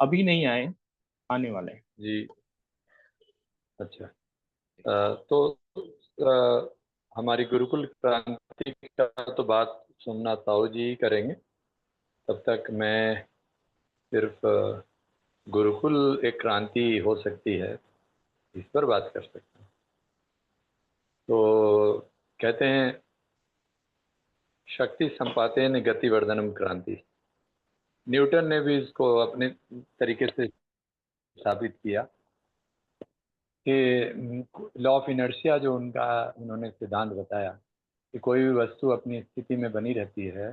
अभी नहीं आए, आने वाले हैं। जी। अच्छा। तो हमारी गुरुकुल क्रांति का तो बात सुनना ताऊ जी ही करेंगे। तब तक मैं सिर्फ गुरुकुल एक क्रांति हो सकती है, इस पर बात कर सकता हूँ। तो कहते हैं शक्ति संपातेन गतिवर्धनम क्रांति। न्यूटन ने भी इसको अपने तरीके से साबित किया कि लॉ ऑफ इनर्शिया जो उनका उन्होंने सिद्धांत बताया कि कोई भी वस्तु अपनी स्थिति में बनी रहती है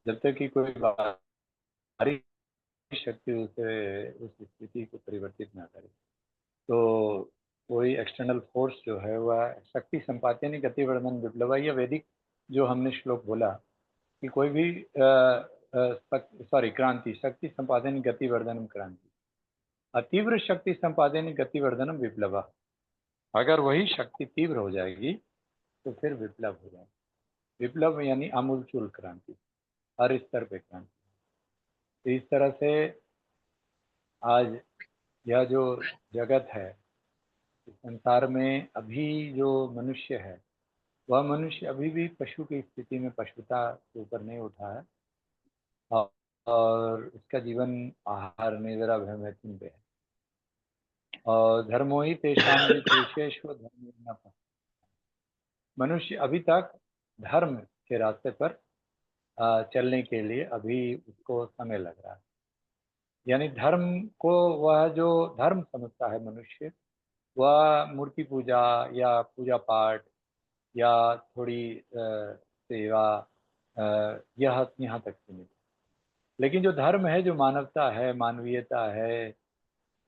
जब तक कि कोई बाहरी शक्ति उसे उस स्थिति को परिवर्तित ना करे। तो कोई एक्सटर्नल फोर्स जो है वह शक्ति संपादन गतिवर्धन विप्लव, या वैदिक जो हमने श्लोक बोला कि कोई भी क्रांति शक्ति संपादन गतिवर्धनम क्रांति, अतीव्र शक्ति संपादन गतिवर्धनम विप्लव। अगर वही शक्ति तीव्र हो जाएगी तो फिर विप्लव हो जाएगा। विप्लव यानी आमूलचूल क्रांति, हर स्तर पे क्रांति। तो इस तरह से आज यह जो जगत है, इस संसार में अभी जो मनुष्य है वह मनुष्य अभी भी पशु की स्थिति में पशुता के ऊपर नहीं उठा है, और उसका जीवन आहार निद्रा भय मैथुन पे है। और धर्मो ही तेषाम विशेष धर्म न पाए। मनुष्य अभी तक धर्म के रास्ते पर चलने के लिए अभी उसको समय लग रहा है। यानी धर्म को वह जो धर्म समझता है मनुष्य, वह मूर्ति पूजा या पूजा पाठ या थोड़ी सेवा, यह यहाँ तक सीमित है। लेकिन जो धर्म है, जो मानवता है, मानवीयता है,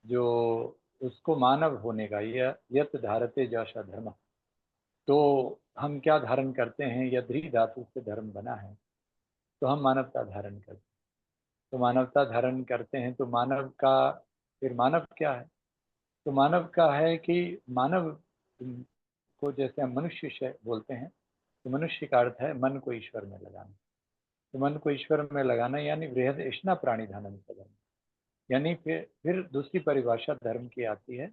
जो उसको मानव होने का, यह यत धारते जैसा धर्म। तो हम क्या धारण करते हैं? यदि धातु से धर्म बना है तो हम मानवता धारण करते हैं। तो मानवता धारण करते हैं तो मानव का, फिर मानव क्या है? तो मानव का है कि मानव को जैसे हम मनुष्य से बोलते हैं, तो मनुष्य का अर्थ है मन को ईश्वर में लगाना। तो मन को ईश्वर में लगाना यानी बृहद ऐष्णा प्राणी धनम सदम। यानी फिर दूसरी परिभाषा धर्म की आती है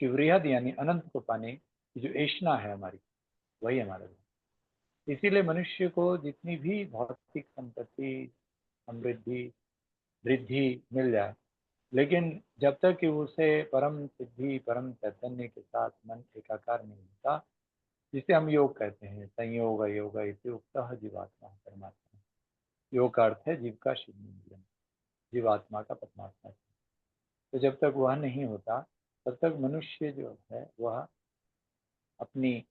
कि वृहद यानी अनंत को पाने की जो ऐष्णा है हमारी, वही हमारा धर्म। इसीलिए मनुष्य को जितनी भी भौतिक संपत्ति, समृद्धि, वृद्धि मिल जाए, लेकिन जब तक कि उसे परम सिद्धि, परम चैतन्य के साथ मन एकाकार नहीं होता, जिसे हम योग कहते हैं, संयोग योग इत्युक्तः जीवात्मा परमात्मा। योग का अर्थ है जीव का शिव में मिलन, जीवात्मा का परमात्मा। तो जब तक वह नहीं होता तब तक मनुष्य जो है वह अपनी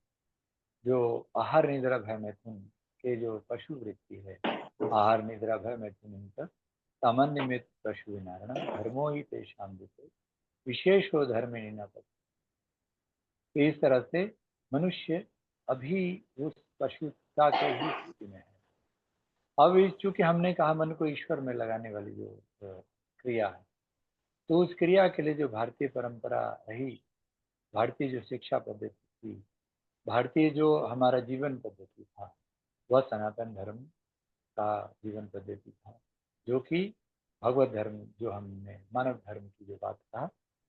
जो आहार निद्रा भय मैथुन के जो पशु वृत्ति है, आहार निद्रा भय मैथुन तक सामान्य में पशु नारायण धर्मो ही तेषाम देते विशेषो धर्म न पद। तो इस तरह से मनुष्य अभी उस पशुता के ही स्थिति में है। अब चूंकि हमने कहा मन को ईश्वर में लगाने वाली जो क्रिया है, तो उस क्रिया के लिए जो भारतीय परंपरा रही, भारतीय जो शिक्षा पद्धति थी, भारतीय जो हमारा जीवन पद्धति था, वह सनातन धर्म का जीवन पद्धति था, जो कि भगवत धर्म, जो हमने मानव धर्म की जो बात कहा,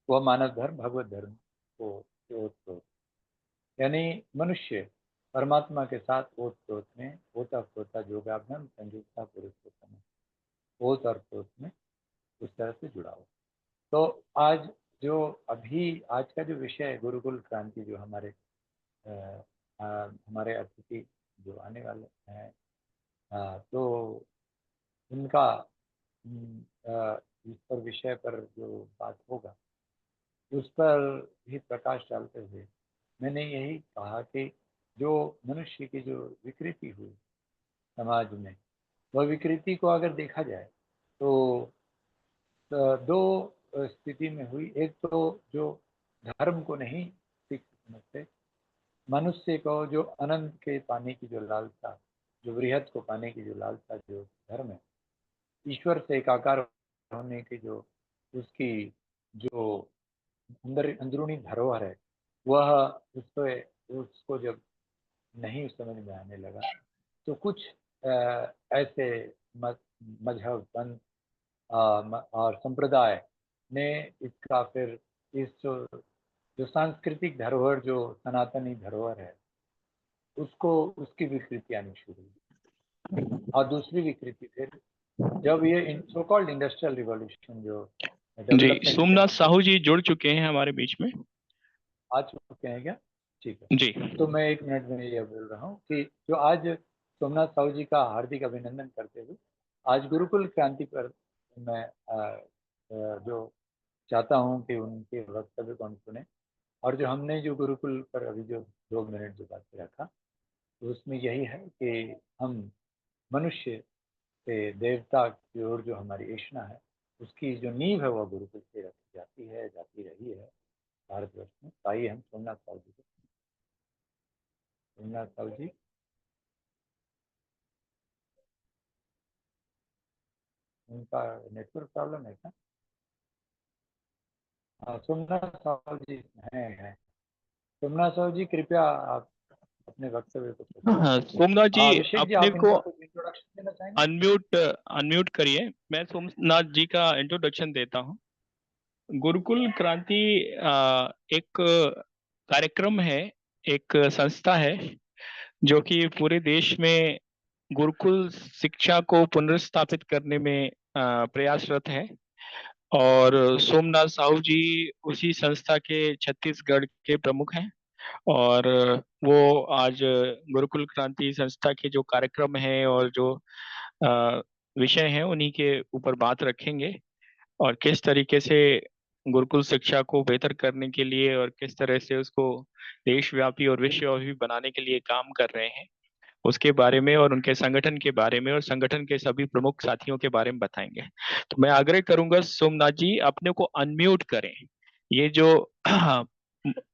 वह मानव धर्म भगवत धर्म को ओतप्रोत, यानी मनुष्य परमात्मा के साथ ओतप्रोत में, ओता प्रोता योगाभ्याम संयुक्ता पुरुषोत्तम, ओत और प्रोत में उस तरह से जुड़ा हो। तो आज जो अभी आज का जो विषय है गुरुकुल क्रांति, जो हमारे अतिथि जो आने वाले हैं, तो उनका इस पर विषय पर जो बात होगा उस पर भी प्रकाश डालते हुए मैंने यही कहा कि जो मनुष्य की जो विकृति हुई समाज में, वह विकृति को अगर देखा जाए तो दो स्थिति में हुई। एक तो जो धर्म को नहीं सीख समझते, मनुष्य को जो अनंत के पाने की जो लालसा, जो वृहत को पाने की जो लालसा, जो धर्म है, ईश्वर से एकाकार होने की जो उसकी जो अंदरूनी धरोहर है, वह उसको जब नहीं समझ में आने लगा, तो कुछ ऐसे मजहब पंथ और संप्रदाय ने इसका फिर इस जो सांस्कृतिक धरोहर, जो सनातनी धरोहर है, उसको उसकी विकृति आनी शुरू हुई। और दूसरी विकृति फिर जब ये सो कॉल्ड इंडस्ट्रियल रिवॉल्यूशन जो जी, डेवलपमेंट सोमनाथ कहेंगे, साहू जी जुड़ चुके हैं हमारे बीच में। आ चुके हैं क्या? ठीक है। जी तो मैं 1 मिनट में ये बोल रहा हूँ कि जो आज सोमनाथ साहू जी का हार्दिक अभिनंदन करते हुए आज गुरुकुल क्रांति पर मैं जो चाहता हूँ कि उनके वक्तव्य को हम सुने। और जो हमने जो गुरुकुल पर अभी जो 2 मिनट जो बात रखा, तो उसमें यही है कि हम मनुष्य से देवता की ओर जो हमारी इच्छा है, उसकी जो नींव है वह गुरुकुल से रखी जाती है, जाती रही है भारतवर्ष में। तो आइए हम सोमनाथ साहू जी को। सोमनाथ साहू जी, उनका नेटवर्क प्रॉब्लम है क्या? हाँ, सोमनाथ साहू जी हैं। सोमनाथ साहू जी, कृपया आप अपने वक्तव्य को प्रस्तुत हाँ, करिए। सोमनाथ जी अभिषेक जी, अपने आप को इनका कुछ इंट्रोडक्शन देना चाहेंगे? अनम्यूट अनम्यूट करिए। मैं सोमनाथ जी का इंट्रोडक्शन देता हूँ। गुरुकुल क्रांति एक कार्यक्रम है, एक संस्था है जो कि पूरे देश में गुरुकुल शिक्षा को पुनर्स्थापित करने में प्रयासरत है। और सोमनाथ साहू जी उसी संस्था के छत्तीसगढ़ के प्रमुख हैं। और वो आज गुरुकुल क्रांति संस्था के जो कार्यक्रम है और जो विषय हैं उन्हीं के ऊपर बात रखेंगे, और किस तरीके से गुरुकुल शिक्षा को बेहतर करने के लिए और किस तरह से उसको देशव्यापी और विश्वव्यापी बनाने के लिए काम कर रहे हैं, उसके बारे में और उनके संगठन के बारे में और संगठन के सभी प्रमुख साथियों के बारे में बताएंगे। तो मैं आग्रह करूंगा सोमनाथ जी अपने को अनम्यूट करें। ये जो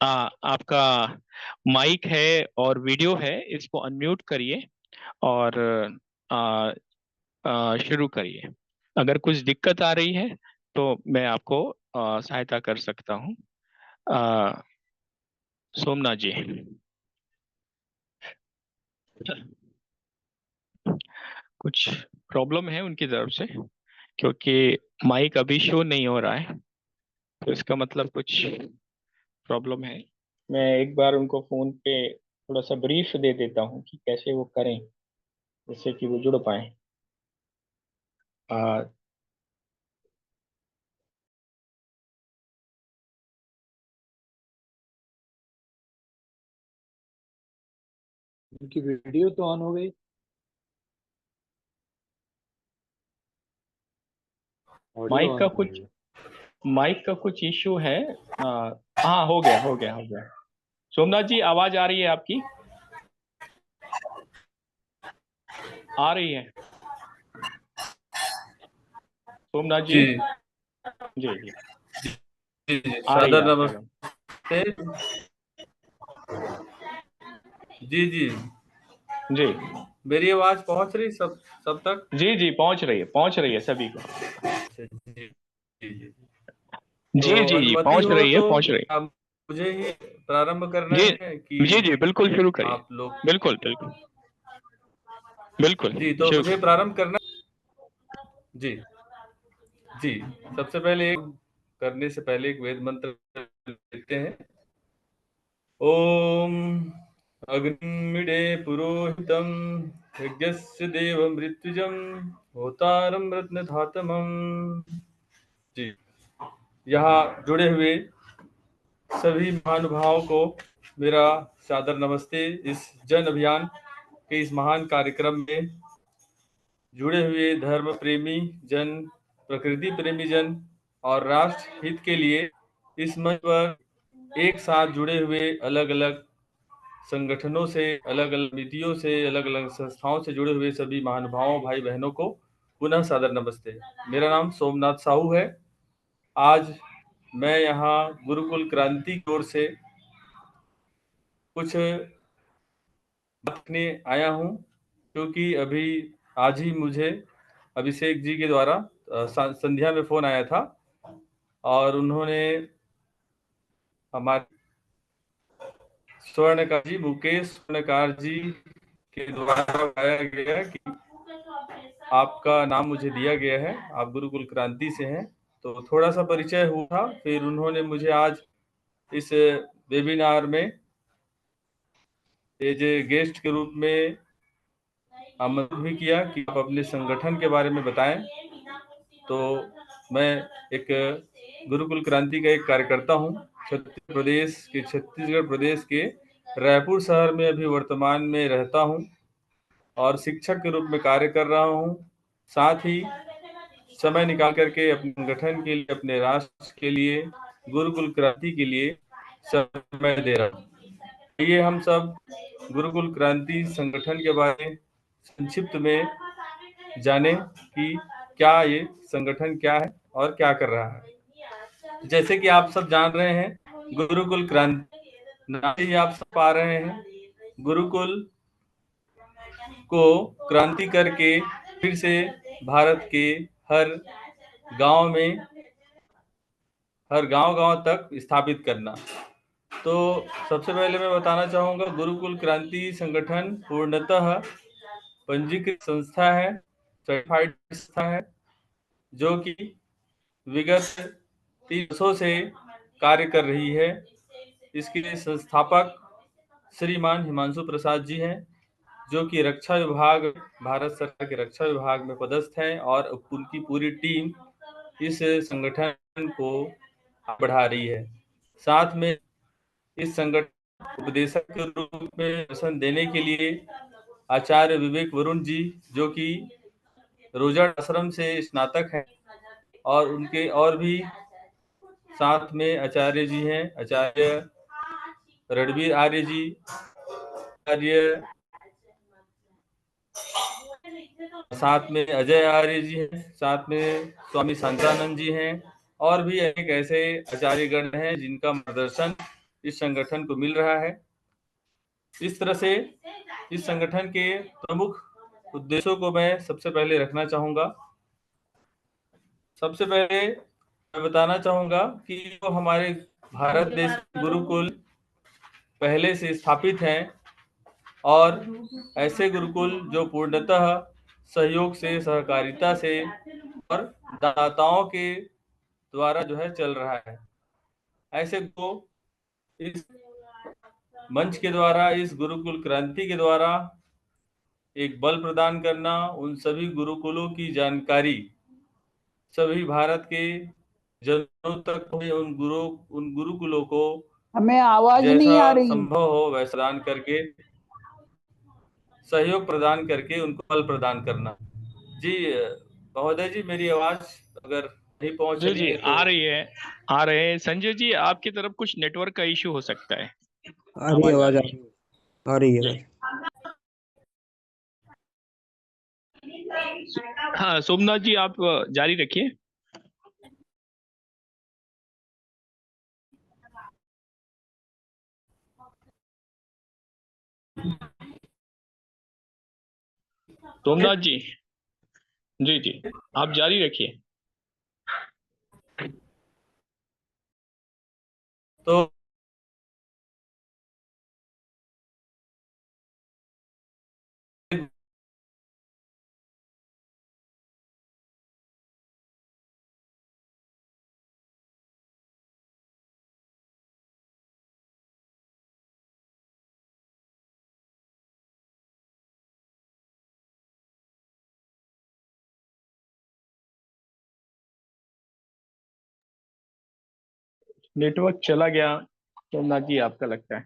आपका माइक है और वीडियो है, इसको अनम्यूट करिए और आ, शुरू करिए। अगर कुछ दिक्कत आ रही है तो मैं आपको सहायता कर सकता हूँ। आ, सोमनाथ जी, कुछ प्रॉब्लम है उनकी तरफ से, क्योंकि माइक अभी शो नहीं हो रहा है, तो इसका मतलब कुछ प्रॉब्लम है। मैं एक बार उनको फोन पे थोड़ा सा ब्रीफ दे देता हूँ कि कैसे वो करें जिससे कि वो जुड़ पाए। आ, उनकी वीडियो तो ऑन हो गई, ऑडियो माइक ऑन का हो कुछ गई है। माइक का कुछ इश्यू है। हाँ, हो गया हो गया हो गया। सोमनाथ जी, आवाज आ रही है आपकी? आ रही है सोमनाथ जी? जी जी जी, जी जी, आ रही है सादर आपकी आवाज। नमस्ते। जी जी, जी मेरी आवाज पहुंच रही सब तक? जी जी, पहुंच रही है सभी को। अच्छा, जी जी जी। तो जी जी जी, अनुमति पहुंच हो रही है तो पहुंच रही अब मुझे ही प्रारंभ करना है। है जी जी कि जी, बिल्कुल शुरू करिए। आप लोग? बिल्कुल बिल्कुल बिल्कुल जी, तो शुरू मुझे करिए। प्रारंभ करना। जी जी, सबसे पहले करने से पहले एक वेद मंत्र लिखते हैं। ओम अग्निमीडे पुरोहितम यज्ञस्य देव मृत्युजम होतारम रत्नधातमम। जी, यहाँ जुड़े हुए सभी महानुभावों को मेरा सादर नमस्ते। इस जन अभियान के इस महान कार्यक्रम में जुड़े हुए धर्म प्रेमी जन, प्रकृति प्रेमी जन और राष्ट्र हित के लिए इस मंच पर एक साथ जुड़े हुए अलग अलग संगठनों से, अलग अलग नीतियों से, अलग अलग संस्थाओं से जुड़े हुए सभी महानुभावों, भाई बहनों को पुनः सादर नमस्ते। मेरा नाम सोमनाथ साहू है। आज मैं यहाँ गुरुकुल क्रांति की ओर से कुछ रखने आया हूँ, क्योंकि अभी आज ही मुझे अभिषेक जी के द्वारा संध्या में फोन आया था और उन्होंने हमारे स्वर्णकार जी, मुकेश स्वर्णकार जी के द्वारा बताया गया कि आपका नाम मुझे दिया गया है, आप गुरुकुल क्रांति से हैं, तो थोड़ा सा परिचय हुआ। फिर उन्होंने मुझे आज इस वेबिनार में एज ए गेस्ट के रूप में आमंत्रित भी किया कि आप अपने संगठन के बारे में बताएं। तो मैं एक गुरुकुल क्रांति का एक कार्यकर्ता हूं, छत्तीसगढ़ प्रदेश के रायपुर शहर में अभी वर्तमान में रहता हूं और शिक्षक के रूप में कार्य कर रहा हूं। साथ ही समय निकाल करके अपने संगठन के लिए, अपने राष्ट्र के लिए, गुरुकुल क्रांति के लिए समय दे रहा हूं। ये हम सब गुरुकुल क्रांति संगठन के बारे में संक्षिप्त में जाने कि क्या ये संगठन क्या है और क्या कर रहा है। जैसे कि आप सब जान रहे हैं, गुरुकुल क्रांति नाम से ही आप सब पा रहे हैं, गुरुकुल को क्रांति करके फिर से भारत के हर गांव तक स्थापित करना। तो सबसे पहले मैं बताना चाहूंगा, गुरुकुल क्रांति संगठन पूर्णतः पंजीकृत संस्था है, सर्टिफाइड संस्था है, जो कि विगत 3 वर्षों से कार्य कर रही है। इसके संस्थापक श्रीमान हिमांशु प्रसाद जी हैं, जो कि रक्षा विभाग, भारत सरकार के रक्षा विभाग में पदस्थ हैं, और उनकी पूरी टीम इस संगठन को बढ़ा रही है। साथ में इस संगठन उपदेशक के रूप में दर्शन देने के लिए आचार्य विवेक वरुण जी, जो कि रोजड़ आश्रम से स्नातक हैं, और उनके और भी साथ में आचार्य जी हैं, आचार्य रणवीर आर्य जी, आचार्य साथ में अजय आर्य जी हैं, साथ में स्वामी शांतानंद जी हैं, और भी अनेक ऐसे आचार्यगण हैं जिनका मार्गदर्शन इस संगठन को मिल रहा है। इस तरह से इस संगठन के प्रमुख उद्देश्यों को मैं सबसे पहले रखना चाहूंगा। सबसे पहले मैं बताना चाहूंगा कि जो हमारे भारत देश गुरुकुल पहले से स्थापित हैं, और ऐसे गुरुकुल जो पूर्णतः सहयोग से, सहकारिता से और दाताओं के द्वारा जो है चल रहा है, ऐसे को इस मंच के द्वारा, इस गुरुकुल क्रांति के द्वारा एक बल प्रदान करना, उन सभी गुरुकुलों की जानकारी सभी भारत के जनों तक पहुंचे, उन गुरुकुलों को हमें आवाज नहीं आ जैसा रही। संभव हो वैसा दान करके, सहयोग प्रदान करके उनको बल प्रदान करना। जी महोदय जी, मेरी आवाज अगर नहीं पहुंच जी रही जी है तो। आ रही है, आ रहे हैं। संजय जी, आपकी तरफ कुछ नेटवर्क का इश्यू हो सकता है। आ रही है, आवाज आ आवाज रही है। आ रही है भाई। हाँ सोमनाथ जी, आप जारी रखिए। सोमनाथ जी, जी जी, आप जारी रखिए। तो नेटवर्क चला गया सोमनाथ जी, आपका लगता है।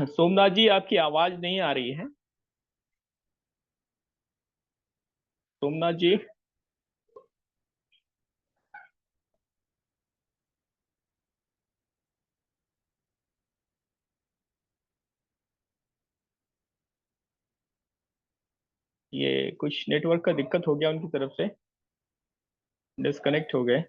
सोमनाथ जी, आपकी आवाज नहीं आ रही है। सोमनाथ जी, ये कुछ नेटवर्क का दिक्कत हो गया उनकी तरफ से, डिस्कनेक्ट हो गए।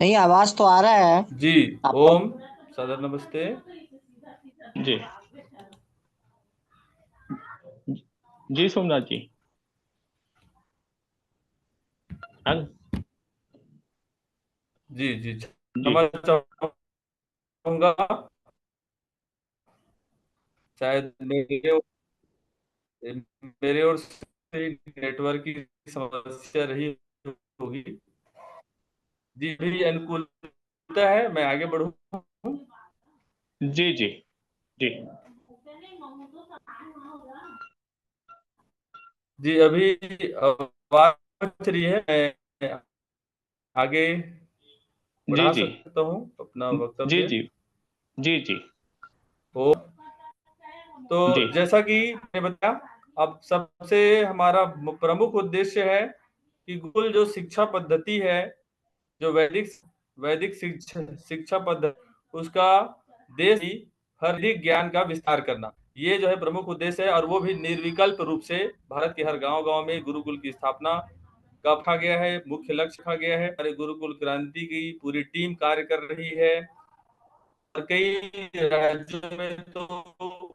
नहीं, आवाज तो आ रहा है जी। आपको। ओम सादर नमस्ते। जी जी सोमनाथ जी। हाँ जी जी, जी क्षमा चाहूंगा, शायद मेरे ओर से नेटवर्क की समस्या रही होगी। जी, भी अनुकूलता है, मैं आगे बढ़ूँ। जी जी जी जी, अभी आवाज पहुंच रही है, मैं आगे जी बढ़ा जी सकता हूँ अपना जी वक्तव्य। जी जी जी ओ, तो जी जैसा कि मैंने बताया, अब सबसे हमारा प्रमुख उद्देश्य है कि गुरुकुल जो शिक्षा पद्धति है, जो वैदिक वैदिक शिक्षा शिक्षा पद्धति, उसका देश ही हर एक ज्ञान का विस्तार करना, ये जो है प्रमुख उद्देश्य है। और वो भी निर्विकल्प रूप से भारत के हर गांव-गांव में गुरुकुल की स्थापना का रखा गया है, मुख्य लक्ष्य रखा गया है। हमारे गुरुकुल क्रांति की पूरी टीम कार्य कर रही है। और कई राज्यों में तो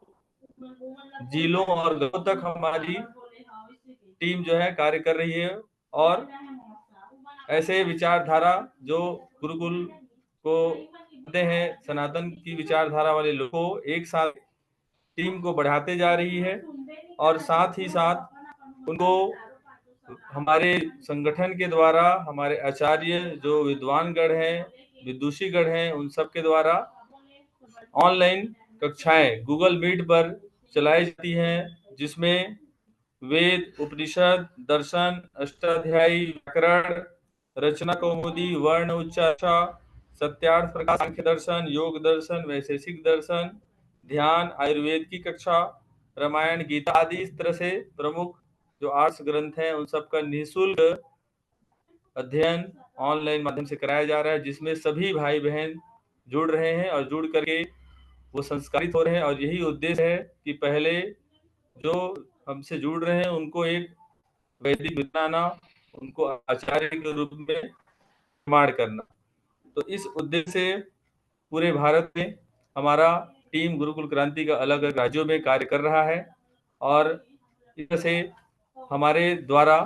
जिलों और गांवों तक हमारी टीम जो है कार्य कर रही है। और ऐसे विचारधारा जो गुरुकुल को करते हैं, सनातन की विचारधारा वाले लोगों को एक साथ टीम को बढ़ाते जा रही है। और साथ ही साथ उनको हमारे संगठन के द्वारा, हमारे आचार्य जो विद्वानगण हैं, विदुषीगण हैं, उन सब के द्वारा ऑनलाइन कक्षाएं गूगल मीट पर चलाई जाती हैं, जिसमें वेद, उपनिषद, दर्शन, अष्टाध्यायी, व्याकरण, रचना कौमुदी, वर्ण उच्चारणा, सत्यार्थ प्रकाश, सांख्य दर्शन, योग दर्शन, वैशेषिक दर्शन, ध्यान, आयुर्वेद की कक्षा, रामायण, गीता आदि, इस तरह से प्रमुख जो आर्ट्स ग्रंथ हैं उन सब का निःशुल्क अध्ययन ऑनलाइन माध्यम से कराया जा रहा है, जिसमें सभी भाई बहन जुड़ रहे हैं और जुड़ करके वो संस्कारित हो रहे हैं। और यही उद्देश्य है कि पहले जो हमसे जुड़ रहे हैं उनको एक वैदिक बनाना, उनको आचार्य के रूप में निर्माण करना। तो इस उद्देश्य से पूरे भारत में हमारा टीम गुरुकुल क्रांति का अलग अलग राज्यों में कार्य कर रहा है। और इस तरह से हमारे द्वारा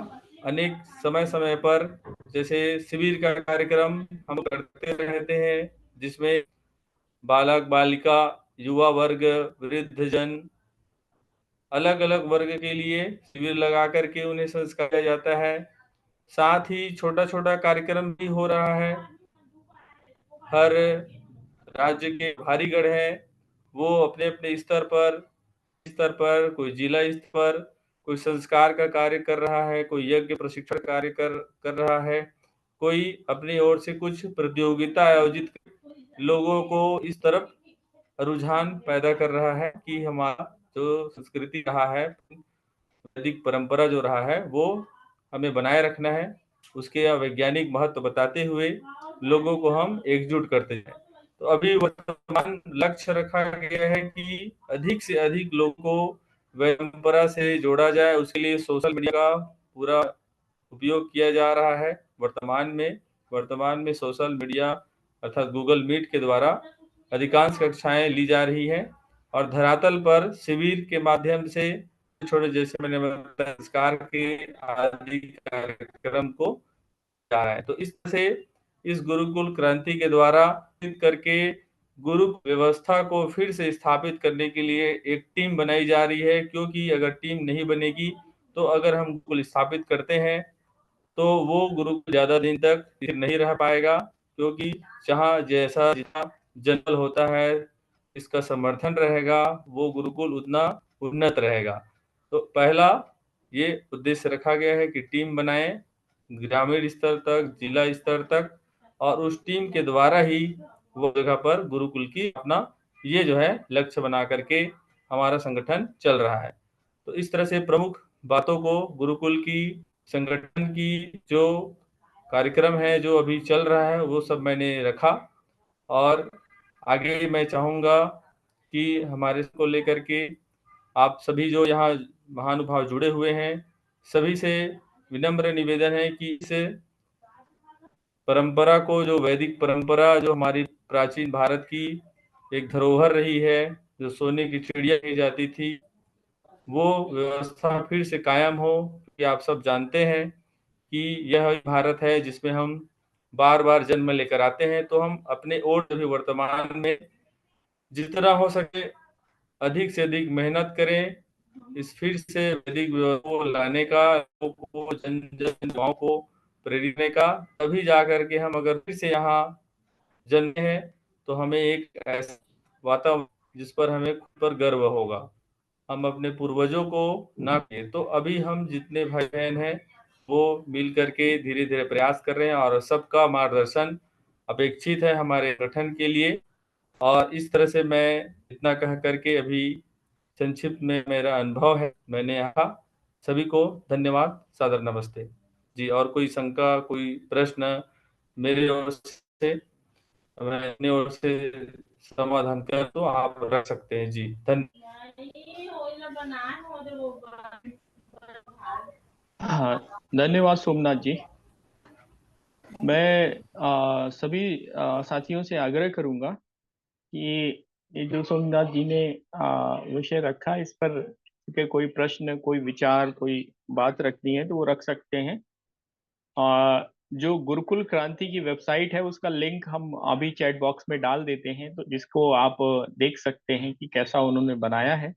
अनेक समय समय पर जैसे शिविर का कार्यक्रम हम करते रहते हैं, जिसमें बालक बालिका, युवा वर्ग, वृद्ध जन, अलग अलग वर्ग के लिए शिविर लगा करके उन्हें संस्कार किया जाता है। साथ ही छोटा छोटा कार्यक्रम भी हो रहा है। हर राज्य के भारीगढ़ हैं, वो अपने अपने स्तर पर कोई जिला स्तर पर कोई संस्कार का कार्य कर रहा है, कोई यज्ञ प्रशिक्षण कार्य कर रहा है, कोई अपनी ओर से कुछ प्रतियोगिता आयोजित लोगों को इस तरफ रुझान पैदा कर रहा है कि हमारा जो संस्कृति रहा है, वैदिक परंपरा जो रहा है, वो हमें बनाए रखना है। उसके वैज्ञानिक महत्व बताते हुए लोगों को हम एकजुट करते हैं। तो अभी वर्तमान लक्ष्य रखा गया है कि अधिक से अधिक लोगों को वैदिक परंपरा से जोड़ा जाए। उसके लिए सोशल मीडिया का पूरा उपयोग किया जा रहा है। वर्तमान में सोशल मीडिया अर्थात गूगल मीट के द्वारा अधिकांश कक्षाएं ली जा रही हैं। और धरातल पर शिविर के माध्यम से छोटे, जैसे मैंने बताया, संस्कार के आदि कार्यक्रम को जा रहा है। तो इस तरह से इस गुरुकुल क्रांति के द्वारा करके गुरु व्यवस्था को फिर से स्थापित करने के लिए एक टीम बनाई जा रही है। क्योंकि अगर टीम नहीं बनेगी तो अगर हम गुरुकुल स्थापित करते हैं तो वो गुरुकुल ज्यादा दिन तक स्थिर नहीं रह पाएगा। क्योंकि जहाँ जैसा जितना जनबल होता है, इसका समर्थन रहेगा, वो गुरुकुल उतना उन्नत रहेगा। तो पहला ये उद्देश्य रखा गया है कि टीम बनाएं ग्रामीण स्तर तक, जिला स्तर तक, और उस टीम के द्वारा ही वो जगह पर गुरुकुल की अपना ये जो है लक्ष्य बना करके हमारा संगठन चल रहा है। तो इस तरह से प्रमुख बातों को गुरुकुल की संगठन की जो कार्यक्रम है जो अभी चल रहा है वो सब मैंने रखा। और आगे मैं चाहूँगा कि हमारे को लेकर के आप सभी जो यहाँ महानुभाव जुड़े हुए हैं, सभी से विनम्र निवेदन है कि इस परंपरा को, जो वैदिक परंपरा जो हमारी प्राचीन भारत की एक धरोहर रही है, जो सोने की चिड़िया कही जाती थी, वो व्यवस्था फिर से कायम हो। कि आप सब जानते हैं कि यह भारत है जिसमें हम बार बार जन्म लेकर आते हैं, तो हम अपने ओर भी वर्तमान में जितना हो सके अधिक से अधिक मेहनत करें, इस फिर से वैदिक को लाने का, लोगों को, जन जन गाँव को प्रेरित करने का। तभी जाकर के हम अगर फिर से यहाँ जन्मे हैं तो हमें एक ऐसा वातावरण जिस पर हमें खुद पर गर्व होगा। हम अपने पूर्वजों को ना करें। तो अभी हम जितने भाई बहन हैं वो मिल करके धीरे धीरे प्रयास कर रहे हैं और सबका मार्गदर्शन अपेक्षित है हमारे गठन के लिए। और इस तरह से मैं इतना कह करके अभी संक्षिप्त में मेरा अनुभव है मैंने यहाँ सभी को धन्यवाद, सादर नमस्ते जी। और कोई शंका, कोई प्रश्न मेरे ओर से, मैं अपनी ओर से समाधान कर तो आप रख सकते हैं जी। हाँ, धन्यवाद सोमनाथ जी। मैं सभी साथियों से आग्रह करूंगा कि ये जो सोमनाथ जी ने विषय रखा, इस पर के कोई प्रश्न, कोई विचार, कोई बात रखनी है तो वो रख सकते हैं। जो गुरुकुल क्रांति की वेबसाइट है उसका लिंक हम अभी चैट बॉक्स में डाल देते हैं, तो जिसको आप देख सकते हैं कि कैसा उन्होंने बनाया है।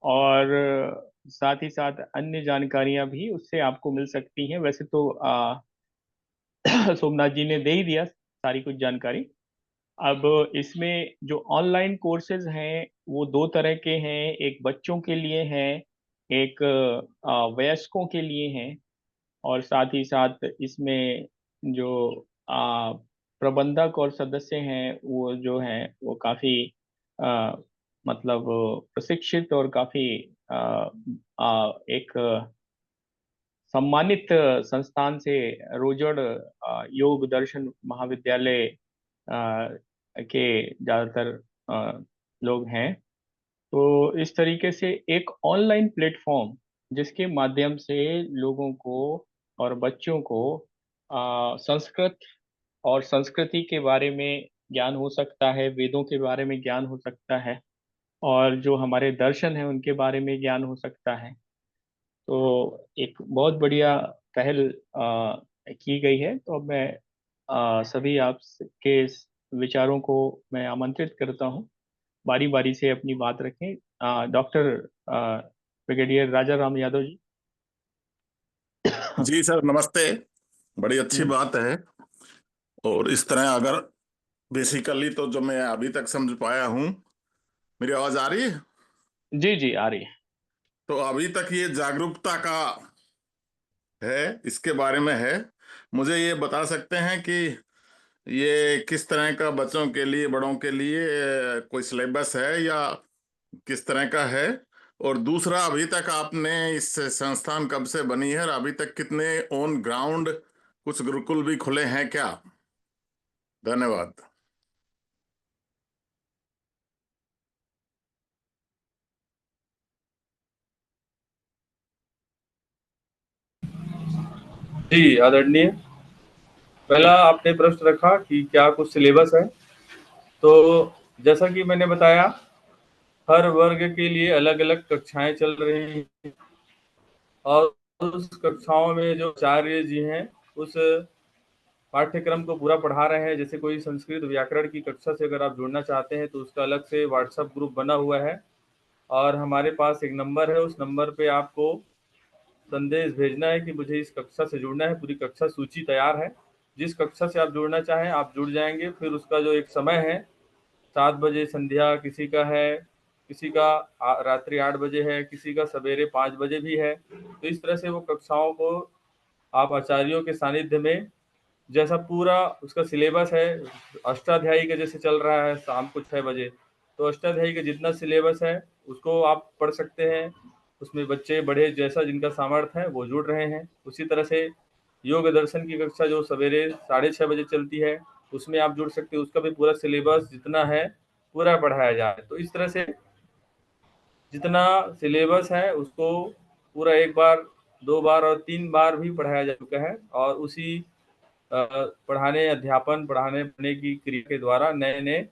और साथ ही साथ अन्य जानकारियां भी उससे आपको मिल सकती हैं। वैसे तो सोमनाथ जी ने दे ही दिया सारी कुछ जानकारी। अब इसमें जो ऑनलाइन कोर्सेज हैं वो दो तरह के हैं, एक बच्चों के लिए है, एक वयस्कों के लिए है। और साथ ही साथ इसमें जो प्रबंधक और सदस्य हैं वो जो हैं वो काफी आ, मतलब प्रशिक्षित और काफी एक सम्मानित संस्थान से, रोजड़ योग दर्शन महाविद्यालय के ज्यादातर लोग हैं। तो इस तरीके से एक ऑनलाइन प्लेटफॉर्म जिसके माध्यम से लोगों को और बच्चों को संस्कृत और संस्कृति के बारे में ज्ञान हो सकता है, वेदों के बारे में ज्ञान हो सकता है, और जो हमारे दर्शन है उनके बारे में ज्ञान हो सकता है। तो एक बहुत बढ़िया पहल की गई है। तो अब मैं सभी आपके इस विचारों को मैं आमंत्रित करता हूँ, बारी बारी से अपनी बात रखें। डॉक्टर ब्रिगेडियर राजा राम यादव जी। जी सर, नमस्ते। बड़ी अच्छी बात है। और इस तरह अगर बेसिकली तो जो मैं अभी तक समझ पाया हूँ, मेरी आवाज आ रही है? जी जी, आ रही है। तो अभी तक ये जागरूकता का है, इसके बारे में है। मुझे ये बता सकते हैं कि ये किस तरह का बच्चों के लिए, बड़ों के लिए कोई सिलेबस है या किस तरह का है? और दूसरा, अभी तक आपने इस संस्थान कब से बनी है और अभी तक कितने ऑन ग्राउंड कुछ गुरुकुल भी खुले हैं क्या? धन्यवाद। जी आदरणीय, पहला आपने प्रश्न रखा कि क्या कुछ सिलेबस है। तो जैसा कि मैंने बताया, हर वर्ग के लिए अलग अलग कक्षाएं चल रही हैं और उस कक्षाओं में जो आचार्य जी हैं उस पाठ्यक्रम को पूरा पढ़ा रहे हैं। जैसे कोई संस्कृत व्याकरण की कक्षा से अगर आप जुड़ना चाहते हैं तो उसका अलग से व्हाट्सएप ग्रुप बना हुआ है और हमारे पास एक नंबर है, उस नंबर पे आपको संदेश भेजना है कि मुझे इस कक्षा से जुड़ना है। पूरी कक्षा सूची तैयार है, जिस कक्षा से आप जुड़ना चाहें आप जुड़ जाएंगे। फिर उसका जो एक समय है, 7 बजे संध्या किसी का है, किसी का रात्रि 8 बजे है, किसी का सवेरे 5 बजे भी है। तो इस तरह से वो कक्षाओं को आप आचार्यों के सानिध्य में, जैसा पूरा उसका सिलेबस है, अष्टाध्यायी का जैसे चल रहा है शाम को 6 बजे, तो अष्टाध्यायी का जितना सिलेबस है उसको आप पढ़ सकते हैं। उसमें बच्चे बड़े जैसा जिनका सामर्थ्य है वो जुड़ रहे हैं। उसी तरह से योग दर्शन की कक्षा जो सवेरे 6:30 बजे चलती है उसमें आप जुड़ सकते हैं। उसका भी पूरा सिलेबस जितना है पूरा पढ़ाया जाए। तो इस तरह से जितना सिलेबस है उसको पूरा 1 बार, 2 बार और 3 बार भी पढ़ाया जा चुका है। और उसी पढ़ाने पढ़ाने की क्रिया के द्वारा नए नए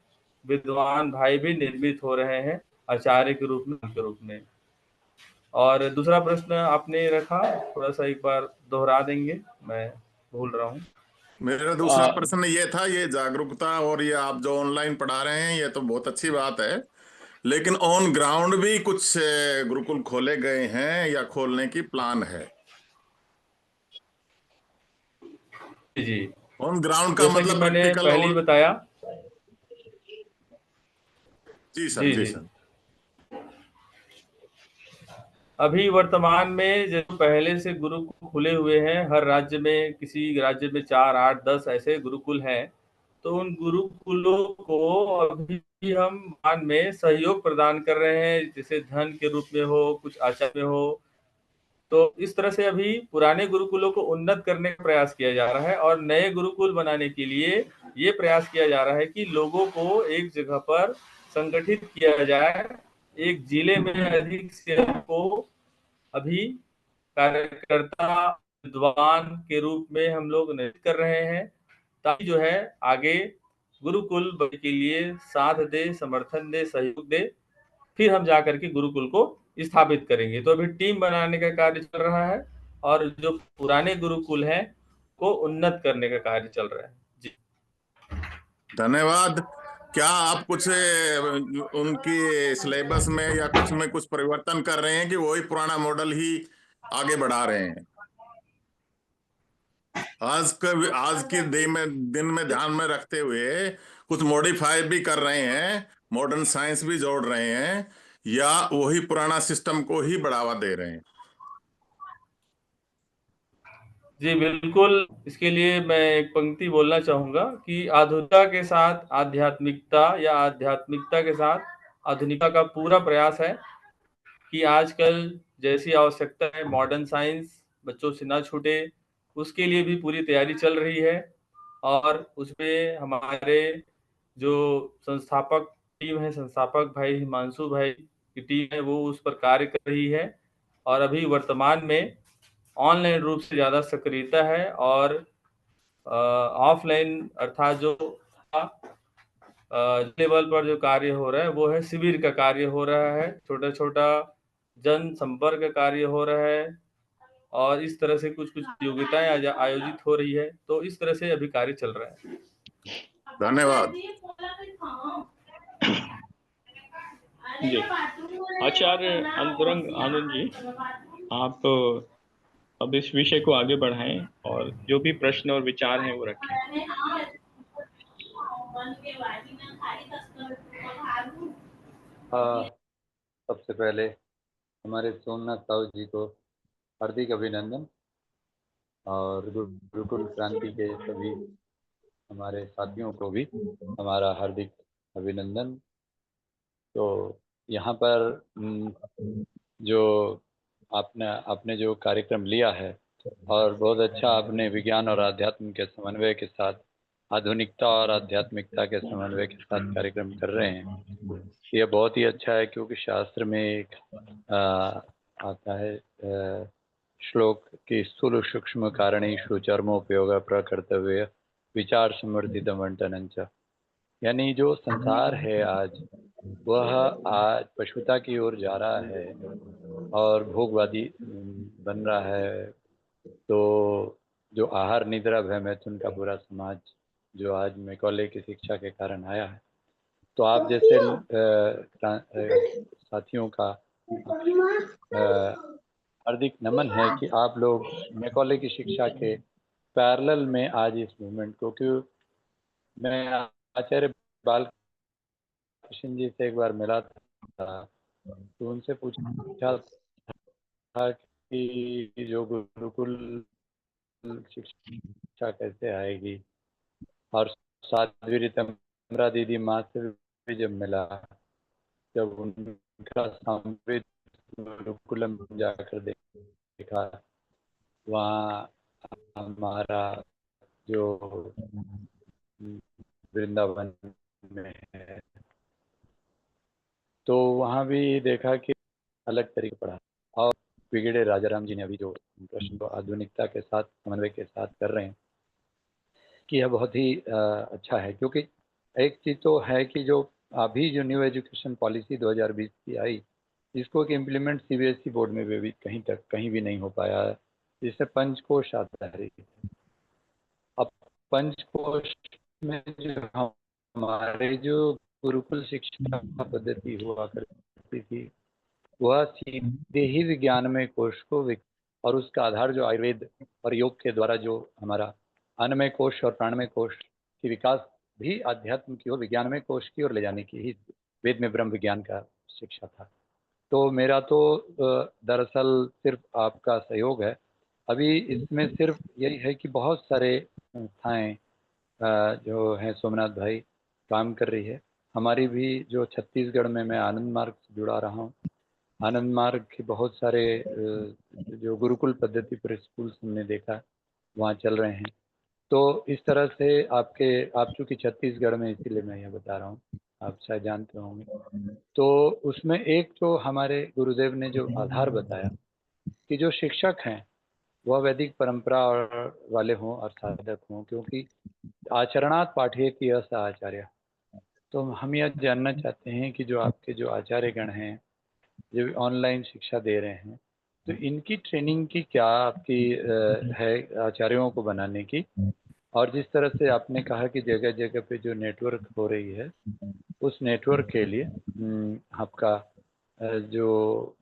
विद्वान भाई भी निर्मित हो रहे हैं आचार्य के रूप में। और दूसरा प्रश्न आपने रखा, थोड़ा सा एक बार दोहरा देंगे, मैं भूल रहा हूँ। मेरा दूसरा प्रश्न ये था, ये जागरूकता और ये आप जो ऑनलाइन पढ़ा रहे हैं ये तो बहुत अच्छी बात है, लेकिन ऑन ग्राउंड भी कुछ गुरुकुल खोले गए हैं या खोलने की प्लान है? जी, ऑन ग्राउंड का जैसा कि मतलब मैंने प्रैक्टिकल पहले ही और। बताया। जी सर, जी जी जी, सर। अभी वर्तमान में जो पहले से गुरुकुल खुले हुए हैं, हर राज्य में, किसी राज्य में 4, 8, 10 ऐसे गुरुकुल हैं। तो उन गुरुकुलों को अभी हम मान में सहयोग प्रदान कर रहे हैं, जैसे धन के रूप में हो, कुछ आचार्य में हो। तो इस तरह से अभी पुराने गुरुकुलों को उन्नत करने का प्रयास किया जा रहा है और नए गुरुकुल बनाने के लिए ये प्रयास किया जा रहा है कि लोगों को एक जगह पर संगठित किया जाए। एक जिले में अधिक से अधिक को अभी कार्यकर्ता विद्वान के रूप में हम लोग नियुक्त कर रहे हैं, ताकि जो है आगे गुरुकुल के लिए साथ दे, समर्थन दे, सहयोग दे, फिर हम जाकर के गुरुकुल को स्थापित करेंगे। तो अभी टीम बनाने का कार्य चल रहा है और जो पुराने गुरुकुल हैं को उन्नत करने का कार्य चल रहा है। जी, धन्यवाद। क्या आप कुछ उनकी सिलेबस में या कुछ में कुछ परिवर्तन कर रहे हैं कि वही पुराना मॉडल ही आगे बढ़ा रहे हैं? आज की दिन में ध्यान में रखते हुए कुछ मॉडिफाई भी कर रहे हैं, मॉडर्न साइंस भी जोड़ रहे हैं, या वही पुराना सिस्टम को ही बढ़ावा दे रहे हैं? जी बिल्कुल। इसके लिए मैं एक पंक्ति बोलना चाहूँगा कि आधुनिकता के साथ आध्यात्मिकता या आध्यात्मिकता के साथ आधुनिकता का पूरा प्रयास है कि आजकल जैसी आवश्यकता है मॉडर्न साइंस बच्चों से ना छूटे, उसके लिए भी पूरी तैयारी चल रही है। और उसमें हमारे जो संस्थापक टीम है, संस्थापक भाई हिमांशु भाई की टीम है, वो उस पर कार्य कर रही है। और अभी वर्तमान में ऑनलाइन रूप से ज़्यादा सक्रियता है और ऑफलाइन अर्थात जो लेवल पर जो कार्य हो रहा है वो है शिविर का कार्य हो रहा है, छोटा छोटा जन संपर्क कार्य हो रहा है और इस तरह से कुछ कुछ प्रतियोगिताएं आयोजित हो रही है। तो इस तरह से अभी कार्य चल रहा है। धन्यवाद। जी, आचार्य अंतरंग आनंद जी, आप अब इस विषय को आगे बढ़ाएं और जो भी प्रश्न और विचार हैं वो रखें। सबसे पहले हमारे सोमनाथ साहू जी को हार्दिक अभिनंदन और गुरुकुल क्रांति के सभी हमारे साथियों को भी हमारा हार्दिक अभिनंदन। तो यहाँ पर जो आपने आपने जो कार्यक्रम लिया है और बहुत अच्छा आपने विज्ञान और आध्यात्म के समन्वय के साथ आधुनिकता और आध्यात्मिकता के समन्वय के साथ कार्यक्रम कर रहे हैं, ये बहुत ही अच्छा है। क्योंकि शास्त्र में एक आता है श्लोक कि स्थूल सूक्ष्म कारणेषु चर्मोपयोग प्रकर्तव्य विचार समर्थित मंटनंच, यानी जो संसार है आज वह आज पशुता की ओर जा रहा है और भोगवादी बन रहा है। तो जो आहार निद्रा भय मैथुन का पूरा समाज जो आज मैकॉले की शिक्षा के कारण आया है, तो आप जैसे साथियों का हार्दिक नमन है कि आप लोग मैकॉले की शिक्षा के पैरेलल में आज इस मूवमेंट को, क्योंकि मैं आचार्य बालकृष्ण जी से एक बार मिला था तो उनसे पूछा था कि जो गुरुकुल शिक्षा कैसे आएगी, और साध्वी तमरा दीदी माँ से भी जब मिला, जब उनका सामवेद गुरुकुलम जाकर देखा, वहाँ हमारा जो वृंदावन में है, तो वहाँ भी देखा कि अलग तरीके पढ़ा। और ब्रिगेडियर राजाराम जी ने अभी जो प्रश्न को आधुनिकता के साथ समन्वय के साथ कर रहे हैं, कि यह बहुत ही अच्छा है, क्योंकि एक चीज़ तो है कि जो अभी जो न्यू एजुकेशन पॉलिसी 2020 की आई, इसको कि इम्प्लीमेंट सीबीएसई बोर्ड में भी कहीं भी नहीं हो पाया है, जिससे पंचकोश आधारित है। अब पंचकोश में जो हमारे जो गुरुकुल शिक्षा पद्धति हुआ करती थी, वह सीधे ही विज्ञानमय कोश को और उसका आधार जो आयुर्वेद और योग के द्वारा जो हमारा अन्नमय कोश और प्राणमय कोश की विकास भी अध्यात्म की ओर, विज्ञानमय कोश की ओर ले जाने की ही वेद में ब्रह्म विज्ञान का शिक्षा था। तो मेरा तो दरअसल सिर्फ आपका सहयोग है। अभी इसमें सिर्फ यही है कि बहुत सारे संस्थाएं जो हैं सोमनाथ भाई काम कर रही है। हमारी भी जो छत्तीसगढ़ में मैं आनंद मार्ग से जुड़ा रहा हूँ, आनंद मार्ग के बहुत सारे जो गुरुकुल पद्धति पर स्कूल हमने देखा वहाँ चल रहे हैं। तो इस तरह से आप चूँकि छत्तीसगढ़ में, इसीलिए मैं यह बता रहा हूँ, आप शायद जानते होंगे। तो उसमें एक तो हमारे गुरुदेव ने जो आधार बताया कि जो शिक्षक हैं वह वैदिक परंपरा वाले हों और साधक हों, क्योंकि आचरणात् पाठयति यः स आचार्य। तो हम यह जानना चाहते हैं कि जो आपके जो आचार्यगण हैं, जो ऑनलाइन शिक्षा दे रहे हैं, तो इनकी ट्रेनिंग की क्या आपकी है आचार्यों को बनाने की? और जिस तरह से आपने कहा कि जगह जगह पे जो नेटवर्क हो रही है, उस नेटवर्क के लिए आपका जो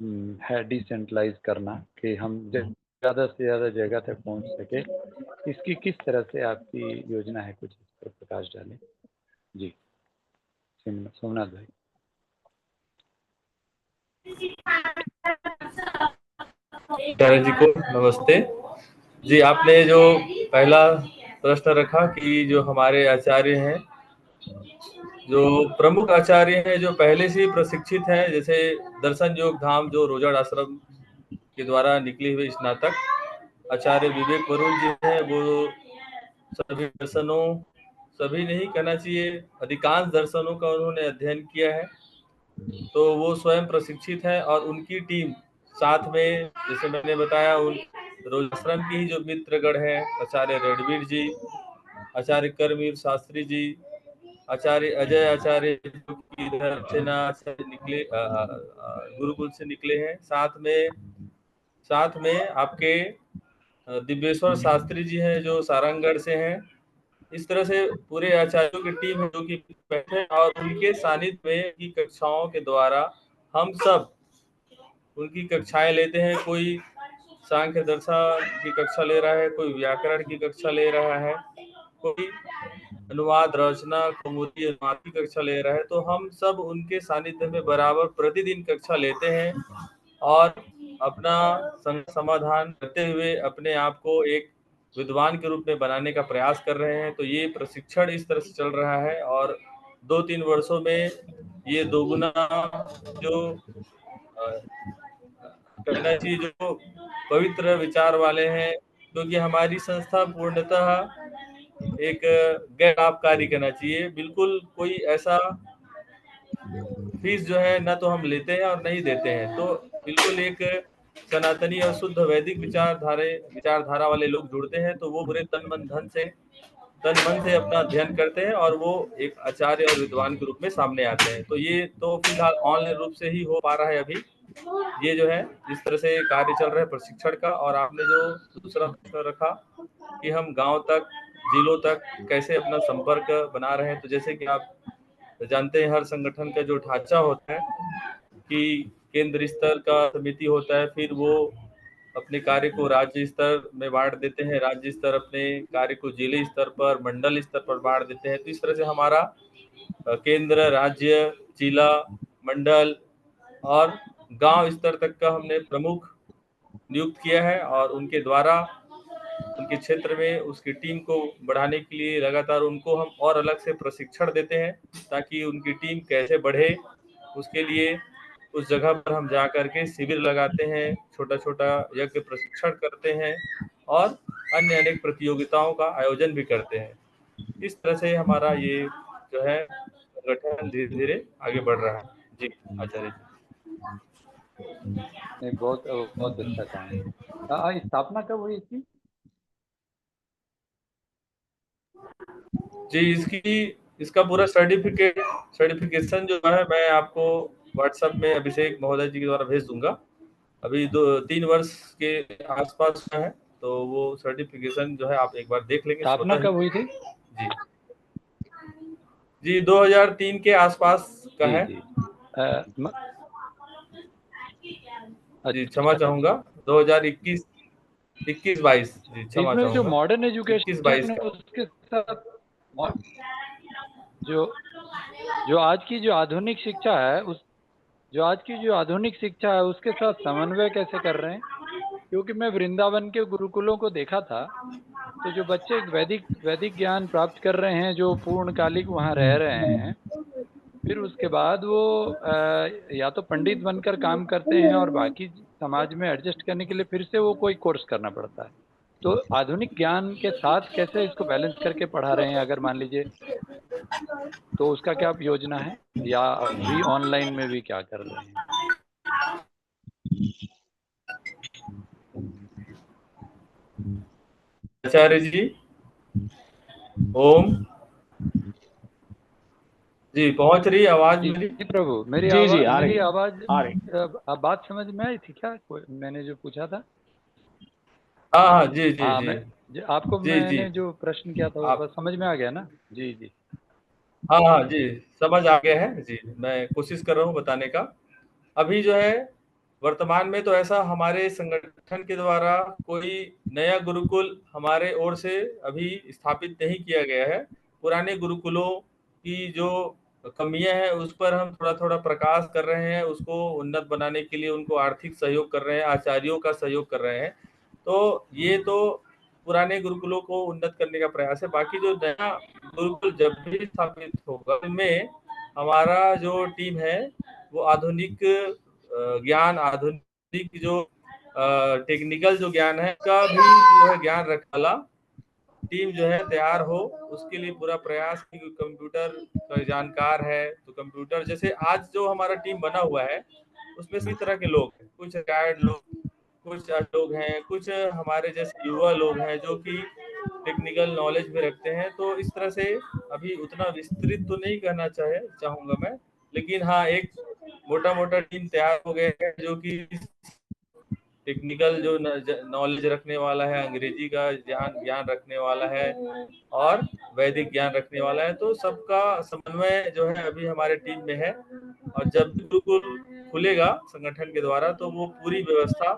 है डिसेंट्रलाइज करना, कि हम ज़्यादा से ज़्यादा जगह तक पहुंच सके, इसकी किस तरह से आपकी योजना है? कुछ इस पर प्रकाश डालें। जी सोमनाथ भाई। आचार्य जी को नमस्ते जी। आपने जो पहला प्रश्न रखा कि जो हमारे आचार्य हैं, जो प्रमुख आचार्य हैं, जो पहले से ही प्रशिक्षित हैं, जैसे दर्शन योग धाम जो रोजड़ आश्रम के द्वारा निकले हुए स्नातक आचार्य विवेक वरुण जी हैं, वो सभी दर्शनों, सभी नहीं कहना चाहिए, अधिकांश दर्शनों का उन्होंने अध्ययन किया है। तो वो स्वयं प्रशिक्षित हैं और उनकी टीम साथ में, जैसे मैंने बताया, उन रोजाश्रम की ही जो मित्रगण है, आचार्य रणवीर जी, आचार्य करवीर शास्त्री जी, आचार्य अजय आचार्य इधर सेना से निकले, गुरुकुल से निकले हैं। साथ में आपके दिव्येश्वर शास्त्री जी हैं जो सारंगगढ़ से हैं। इस तरह से पूरे आचार्यों की टीम है जो कि बैठे, और उनके सानिध्य में की कक्षाओं के द्वारा हम सब उनकी कक्षाएं लेते हैं। कोई सांख्य दर्शन की कक्षा ले रहा है, कोई व्याकरण की कक्षा ले रहा है, कोई अनुवाद रचना कौमुदी अनुवाद की कक्षा ले रहा है। तो हम सब उनके सानिध्य में बराबर प्रतिदिन कक्षा लेते हैं और अपना समाधान करते हुए अपने आप को एक विद्वान के रूप में बनाने का प्रयास कर रहे हैं। तो ये प्रशिक्षण इस तरह से चल रहा है और 2-3 वर्षों में ये दोगुना जो कहना चाहिए, जो पवित्र विचार वाले हैं, क्योंकि हमारी संस्था पूर्णतः एक गैर लाभकारी कहना चाहिए। बिल्कुल कोई ऐसा फीस जो है ना तो हम लेते हैं और नहीं देते हैं। तो बिल्कुल एक सनातनी और शुद्ध वैदिक विचारधारा वाले लोग जुड़ते हैं, तो वो पूरे तन मन से अपना अध्ययन करते हैं और वो एक आचार्य और विद्वान के रूप में सामने आते हैं। तो ये तो फिलहाल ऑनलाइन रूप से ही हो पा रहा है अभी। ये जो है जिस तरह से कार्य चल रहा है प्रशिक्षण का। और आपने जो दूसरा प्रश्न रखा कि हम गांव तक, जिलों तक कैसे अपना संपर्क बना रहे हैं, तो जैसे कि आप जानते हैं हर संगठन का जो ढांचा होता है कि केंद्र स्तर का समिति होता है, फिर वो अपने कार्य को राज्य स्तर में बांट देते हैं, राज्य स्तर अपने कार्य को जिले स्तर पर, मंडल स्तर पर बांट देते हैं। तो इस तरह से हमारा केंद्र, राज्य, जिला, मंडल और गांव स्तर तक का हमने प्रमुख नियुक्त किया है और उनके द्वारा उनके क्षेत्र में उसकी टीम को बढ़ाने के लिए लगातार उनको हम और अलग से प्रशिक्षण देते हैं, ताकि उनकी टीम कैसे बढ़े। उसके लिए उस जगह पर हम जा करके शिविर लगाते हैं, छोटा छोटा यज्ञ प्रशिक्षण करते हैं और अन्य अनेक प्रतियोगिताओं का आयोजन भी करते हैं। इस तरह से हमारा ये जो है संगठन धीरे धीरे आगे बढ़ रहा है। जी आचार्य जी। नहीं, बहुत बहुत अच्छा काम। स्थापना कब हुई थी? जी, इसका पूरा सर्टिफिकेशन जो है मैं आपको व्हाट्सएप में अभिषेक महोदय जी के द्वारा भेज दूंगा। अभी 2-3 वर्ष के आसपास का है, तो वो सर्टिफिकेशन जो है आप एक बार देख लेंगे। स्थापना कब हुई थी? जी जी 2003 के आसपास का है। जी जी क्षमा चाहूंगा 2021-22 जी क्षमा इसमें जो चाहूंगा मॉडर्न 21-22 एजुकेशन है का। उसके साथ जो जो आज की जो आधुनिक शिक्षा है उसके साथ समन्वय कैसे कर रहे हैं? क्योंकि मैं वृंदावन के गुरुकुलों को देखा था, तो जो बच्चे वैदिक ज्ञान प्राप्त कर रहे हैं, जो पूर्णकालिक वहाँ रह रहे हैं, फिर उसके बाद वो या तो पंडित बनकर काम करते हैं और बाकी समाज में एडजस्ट करने के लिए फिर से वो कोई कोर्स करना पड़ता है। तो आधुनिक ज्ञान के साथ कैसे इसको बैलेंस करके पढ़ा रहे हैं, अगर मान लीजिए, तो उसका क्या योजना है, या अभी ऑनलाइन में भी क्या कर रहे हैं? आचार्य जी ओम जी पहुंच रही आवाज जी मेरी? प्रभु, मेरी आवाज अब बात समझ में आई थी क्या, मैंने जो पूछा था? हाँ जी जी हाँ, जी आपको जी जी मैंने जो प्रश्न किया था वो आप बस समझ में आ गया ना? जी जी हाँ जी समझ आ गया है जी। मैं कोशिश कर रहा हूँ बताने का। अभी जो है वर्तमान में तो ऐसा हमारे संगठन के द्वारा कोई नया गुरुकुल हमारे ओर से अभी स्थापित नहीं किया गया है। पुराने गुरुकुलों की जो कमियां हैं उस पर हम थोड़ा थोड़ा प्रकाश कर रहे हैं, उसको उन्नत बनाने के लिए उनको आर्थिक सहयोग कर रहे हैं, आचार्यों का सहयोग कर रहे हैं। तो ये तो पुराने गुरुकुलों को उन्नत करने का प्रयास है। बाकी जो नया गुरुकुल जब भी स्थापित होगा उनमें हमारा जो टीम है वो आधुनिक ज्ञान, आधुनिक जो टेक्निकल जो ज्ञान है का भी जो है ज्ञान रखने वाला टीम जो है तैयार हो, उसके लिए पूरा प्रयास की। कंप्यूटर का जानकार है तो कंप्यूटर, जैसे आज जो हमारा टीम बना हुआ है उसमें सभी तरह के लोग हैं, कुछ रिटायर्ड लोग, कुछ लोग हैं, कुछ हमारे जैसे युवा लोग हैं जो कि टेक्निकल नॉलेज भी रखते हैं। तो इस तरह से अभी उतना विस्तृत तो नहीं कहना चाहूंगा मैं, लेकिन हाँ एक मोटा मोटा टीम तैयार हो गया है जो कि टेक्निकल जो नॉलेज रखने वाला है, अंग्रेजी का ज्ञान रखने वाला है और वैदिक ज्ञान रखने वाला है। तो सबका समन्वय जो है अभी हमारे टीम में है, और जब भी गुरुकुल खुलेगा संगठन के द्वारा तो वो पूरी व्यवस्था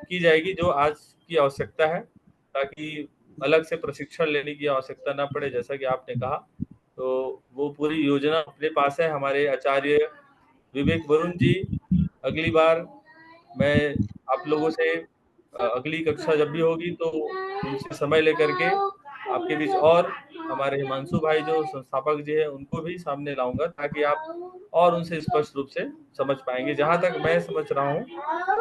की जाएगी जो आज की आवश्यकता है, ताकि अलग से प्रशिक्षण लेने की आवश्यकता ना पड़े जैसा कि आपने कहा। तो वो पूरी योजना अपने पास है। हमारे आचार्य विवेक वरुण जी अगली बार मैं आप लोगों से अगली कक्षा जब भी होगी तो उनसे समय लेकर के आपके बीच, और हमारे हिमांशु भाई जो संस्थापक जी हैं उनको भी सामने लाऊंगा, ताकि आप और उनसे स्पष्ट रूप से समझ पाएंगे। जहां तक मैं समझ रहा हूँ,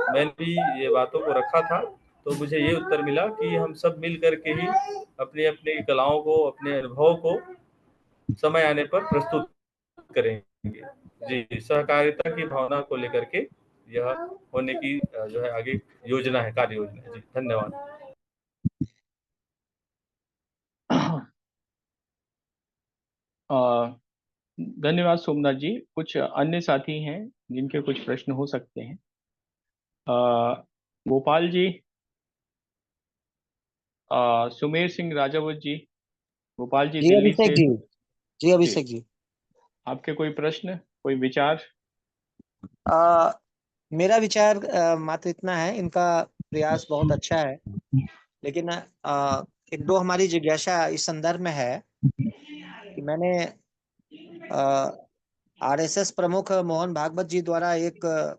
मैंने भी ये बातों को रखा था तो मुझे ये उत्तर मिला कि हम सब मिल करके ही अपनी अपनी कलाओं को, अपने अनुभव को समय आने पर प्रस्तुत करेंगे। जी, सहकारिता की भावना को लेकर के यह होने की जो है आगे योजना है, कार्य योजना है। जी धन्यवाद। धन्यवाद सोमनाथ जी। कुछ अन्य साथी हैं जिनके कुछ प्रश्न हो सकते हैं। गोपाल जी, सुमेर सिंह राजावत जी, गोपाल जी जी दिल्ली अभिषेक से। जी। जी जी, अभिषेक जी। आपके कोई प्रश्न, कोई विचार? आ, मेरा विचार मात्र इतना है, इनका प्रयास बहुत अच्छा है, लेकिन एक दो हमारी जिज्ञासा इस संदर्भ में है कि मैंने आरएसएस प्रमुख मोहन भागवत जी द्वारा एक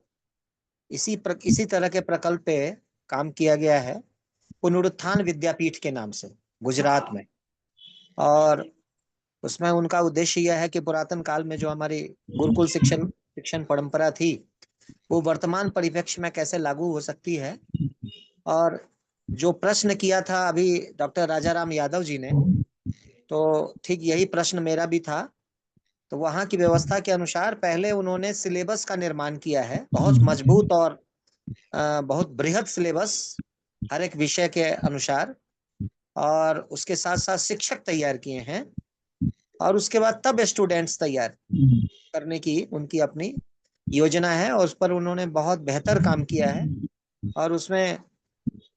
इसी तरह के प्रकल्प पे काम किया गया है, पुनरुत्थान विद्यापीठ के नाम से, गुजरात में। और उसमें उनका उद्देश्य यह है कि पुरातन काल में जो हमारी गुरुकुल शिक्षण परंपरा थी वो वर्तमान परिप्रेक्ष्य में कैसे लागू हो सकती है। और जो प्रश्न किया था अभी डॉक्टर राजाराम यादव जी ने, तो ठीक यही प्रश्न मेरा भी था। तो वहाँ की व्यवस्था के अनुसार पहले उन्होंने सिलेबस का निर्माण किया है, बहुत मजबूत और बहुत बृहद सिलेबस हर एक विषय के अनुसार, और उसके साथ साथ शिक्षक तैयार किए हैं। और उसके बाद तब स्टूडेंट्स तैयार करने की उनकी अपनी योजना है, और उस पर उन्होंने बहुत बेहतर काम किया है। और उसमें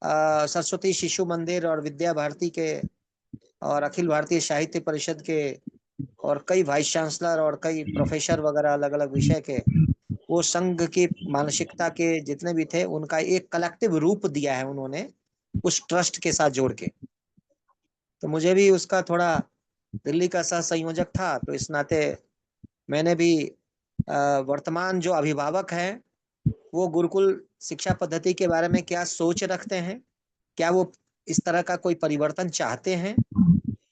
सरस्वती शिशु मंदिर और विद्या भारती के और अखिल भारतीय साहित्य परिषद के और कई वाइस चांसलर और कई प्रोफेसर वगैरह अलग अलग विषय के, वो संघ की मानसिकता के जितने भी थे उनका एक कलेक्टिव रूप दिया है उन्होंने उस ट्रस्ट के साथ जोड़ के। तो मुझे भी उसका थोड़ा, दिल्ली का सह संयोजक था तो इस नाते मैंने भी वर्तमान जो अभिभावक हैं वो गुरुकुल शिक्षा पद्धति के बारे में क्या सोच रखते हैं, क्या वो इस तरह का कोई परिवर्तन चाहते हैं।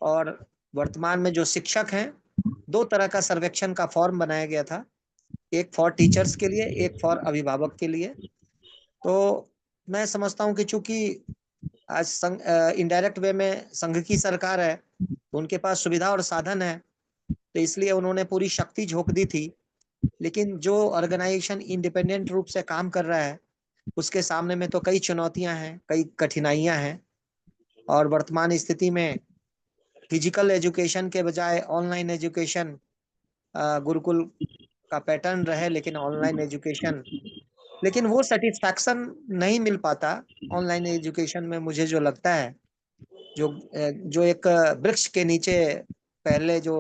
और वर्तमान में जो शिक्षक हैं, 2 तरह का सर्वेक्षण का फॉर्म बनाया गया था, एक फॉर टीचर्स के लिए, एक फॉर अभिभावक के लिए। तो मैं समझता हूँ कि चूंकि आज संघ इनडायरेक्ट वे में संघ की सरकार है, तो उनके पास सुविधा और साधन है, तो इसलिए उन्होंने पूरी शक्ति झोंक दी थी। लेकिन जो ऑर्गेनाइजेशन इंडिपेंडेंट रूप से काम कर रहा है उसके सामने में तो कई चुनौतियां हैं, कई कठिनाइयां हैं। और वर्तमान स्थिति में फिजिकल एजुकेशन के बजाय ऑनलाइन एजुकेशन गुरुकुल का पैटर्न रहे, लेकिन ऑनलाइन एजुकेशन, लेकिन वो सेटिस्फैक्शन नहीं मिल पाता ऑनलाइन एजुकेशन में। मुझे जो लगता है, जो एक वृक्ष के नीचे पहले जो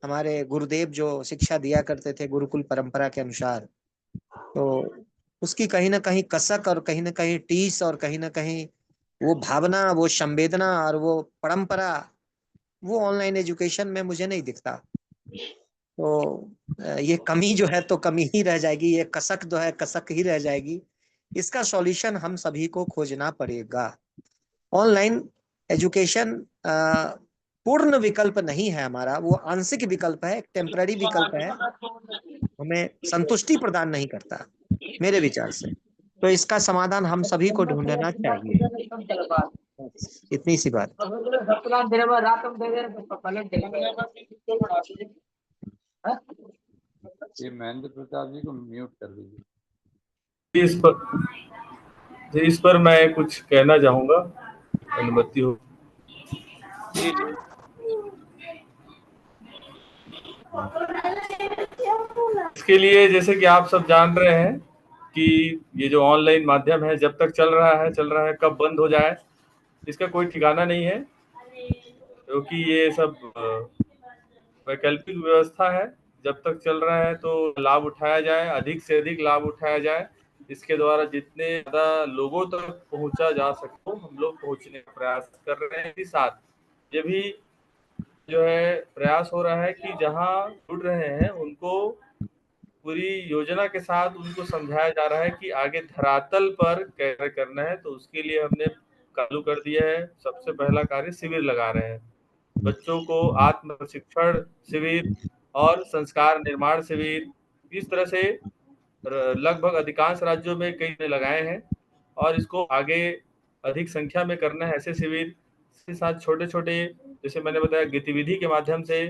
हमारे गुरुदेव जो शिक्षा दिया करते थे गुरुकुल परंपरा के अनुसार, तो उसकी कहीं ना कहीं कसक और कहीं ना कहीं टीस और कहीं ना कहीं वो भावना, वो संवेदना और वो परंपरा, वो ऑनलाइन एजुकेशन में मुझे नहीं दिखता। तो ये कमी जो है तो कमी ही रह जाएगी, ये कसक जो है कसक ही रह जाएगी। इसका सॉल्यूशन हम सभी को खोजना पड़ेगा। ऑनलाइन एजुकेशन पूर्ण विकल्प नहीं है हमारा, वो आंशिक विकल्प है, एक टेम्पररी विकल्प है, हमें संतुष्टि प्रदान नहीं करता मेरे विचार से। तो इसका समाधान हम सभी को ढूंढना चाहिए। इतनी सी बात। ये महेंद्र प्रताप जी को म्यूट कर दीजिए। इस पर मैं कुछ कहना चाहूंगा, अनुमति हो। इसके लिए जैसे कि आप सब जान रहे हैं कि ये जो ऑनलाइन माध्यम है जब तक चल रहा है, कब बंद हो जाए इसका कोई ठिकाना नहीं है, क्योंकि ये सब वैकल्पिक व्यवस्था है। जब तक चल रहा है तो लाभ उठाया जाए, अधिक से अधिक लाभ उठाया जाए। इसके द्वारा जितने ज़्यादा लोगों तक पहुंचा जा सके हम लोग पहुंचने का प्रयास कर रहे हैं। इसी साथ ये भी जो है प्रयास हो रहा है कि जहां जुड़ रहे हैं उनको पूरी योजना के साथ उनको समझाया जा रहा है कि आगे धरातल पर कैसे करना है। तो उसके लिए हमने चालू कर दिया है, सबसे पहला कार्य शिविर लगा रहे हैं। बच्चों को आत्म प्रशिक्षण शिविर और संस्कार निर्माण शिविर, इस तरह से लगभग अधिकांश राज्यों में कई ने लगाए हैं और इसको आगे अधिक संख्या में करना है ऐसे शिविर। इसके साथ छोटे छोटे, जैसे मैंने बताया, गतिविधि के माध्यम से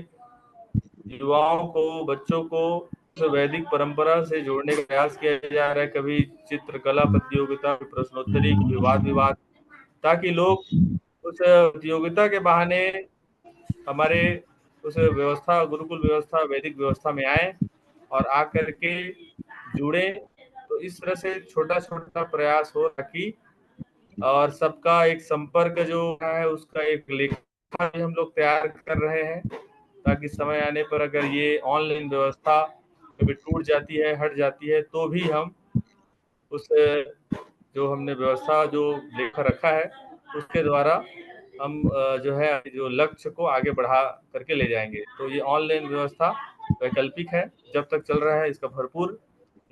युवाओं को, बच्चों को वैदिक परंपरा से जोड़ने का प्रयास किया जा रहा है। कभी चित्रकला प्रतियोगिता, प्रश्नोत्तरी, कभी वाद विवाद, ताकि लोग उस प्रतियोगिता के बहाने हमारे उस व्यवस्था, गुरुकुल व्यवस्था, वैदिक व्यवस्था में आए और आकर के जुड़े। तो इस तरह से छोटा छोटा प्रयास हो ताकि, और सबका एक संपर्क जो है उसका एक लेखा भी हम लोग तैयार कर रहे हैं, ताकि समय आने पर अगर ये ऑनलाइन व्यवस्था कभी टूट जाती है, हट जाती है, तो भी हम उस जो हमने व्यवस्था जो लेखा रखा है उसके द्वारा हम जो है जो लक्ष्य को आगे बढ़ा करके ले जाएंगे। तो ये ऑनलाइन व्यवस्था वैकल्पिक है, जब तक चल रहा है इसका भरपूर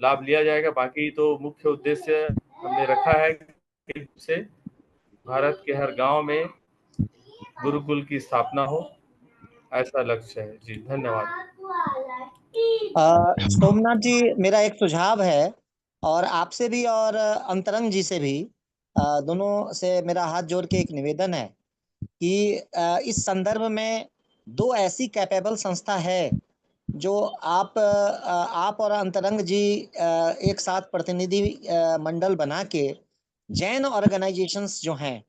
लाभ लिया जाएगा। बाकी तो मुख्य उद्देश्य हमने रखा है कि से भारत के हर गांव में गुरुकुल की स्थापना हो, ऐसा लक्ष्य है। जी धन्यवाद। सोमनाथ जी, मेरा एक सुझाव है और आपसे भी और अंतरंग जी से भी, दोनों से मेरा हाथ जोड़ के एक निवेदन है कि इस संदर्भ में 2 ऐसी कैपेबल संस्था है जो आप और अंतरंग जी एक साथ प्रतिनिधि मंडल बना के जैन ऑर्गेनाइजेशंस जो हैं,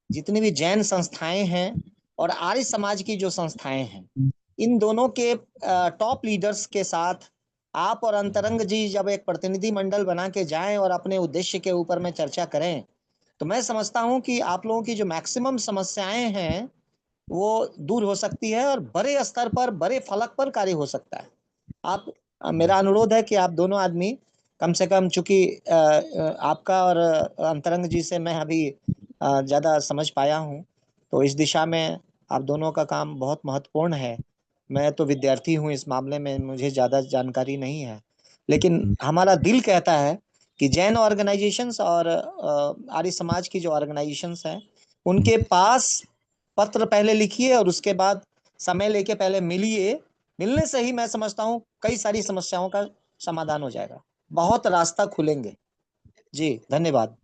जितनी भी जैन संस्थाएं हैं और आर्य समाज की जो संस्थाएं हैं, इन दोनों के टॉप लीडर्स के साथ आप और अंतरंग जी जब एक प्रतिनिधि मंडल बना के जाएं और अपने उद्देश्य के ऊपर में चर्चा करें, तो मैं समझता हूं कि आप लोगों की जो मैक्सिमम समस्याएं हैं वो दूर हो सकती है और बड़े स्तर पर, बड़े फलक पर कार्य हो सकता है। आप मेरा अनुरोध है कि आप दोनों आदमी कम से कम, चूंकि आपका और अंतरंग जी से मैं अभी ज्यादा समझ पाया हूं, तो इस दिशा में आप दोनों का काम बहुत महत्वपूर्ण है। मैं तो विद्यार्थी हूं इस मामले में, मुझे ज्यादा जानकारी नहीं है, लेकिन हमारा दिल कहता है कि जैन ऑर्गेनाइजेशंस और आर्य समाज की जो ऑर्गेनाइजेशंस हैं उनके पास पत्र पहले लिखिए और उसके बाद समय लेके पहले मिलिए। मिलने से ही मैं समझता हूँ कई सारी समस्याओं का समाधान हो जाएगा, बहुत रास्ता खुलेंगे। जी धन्यवाद।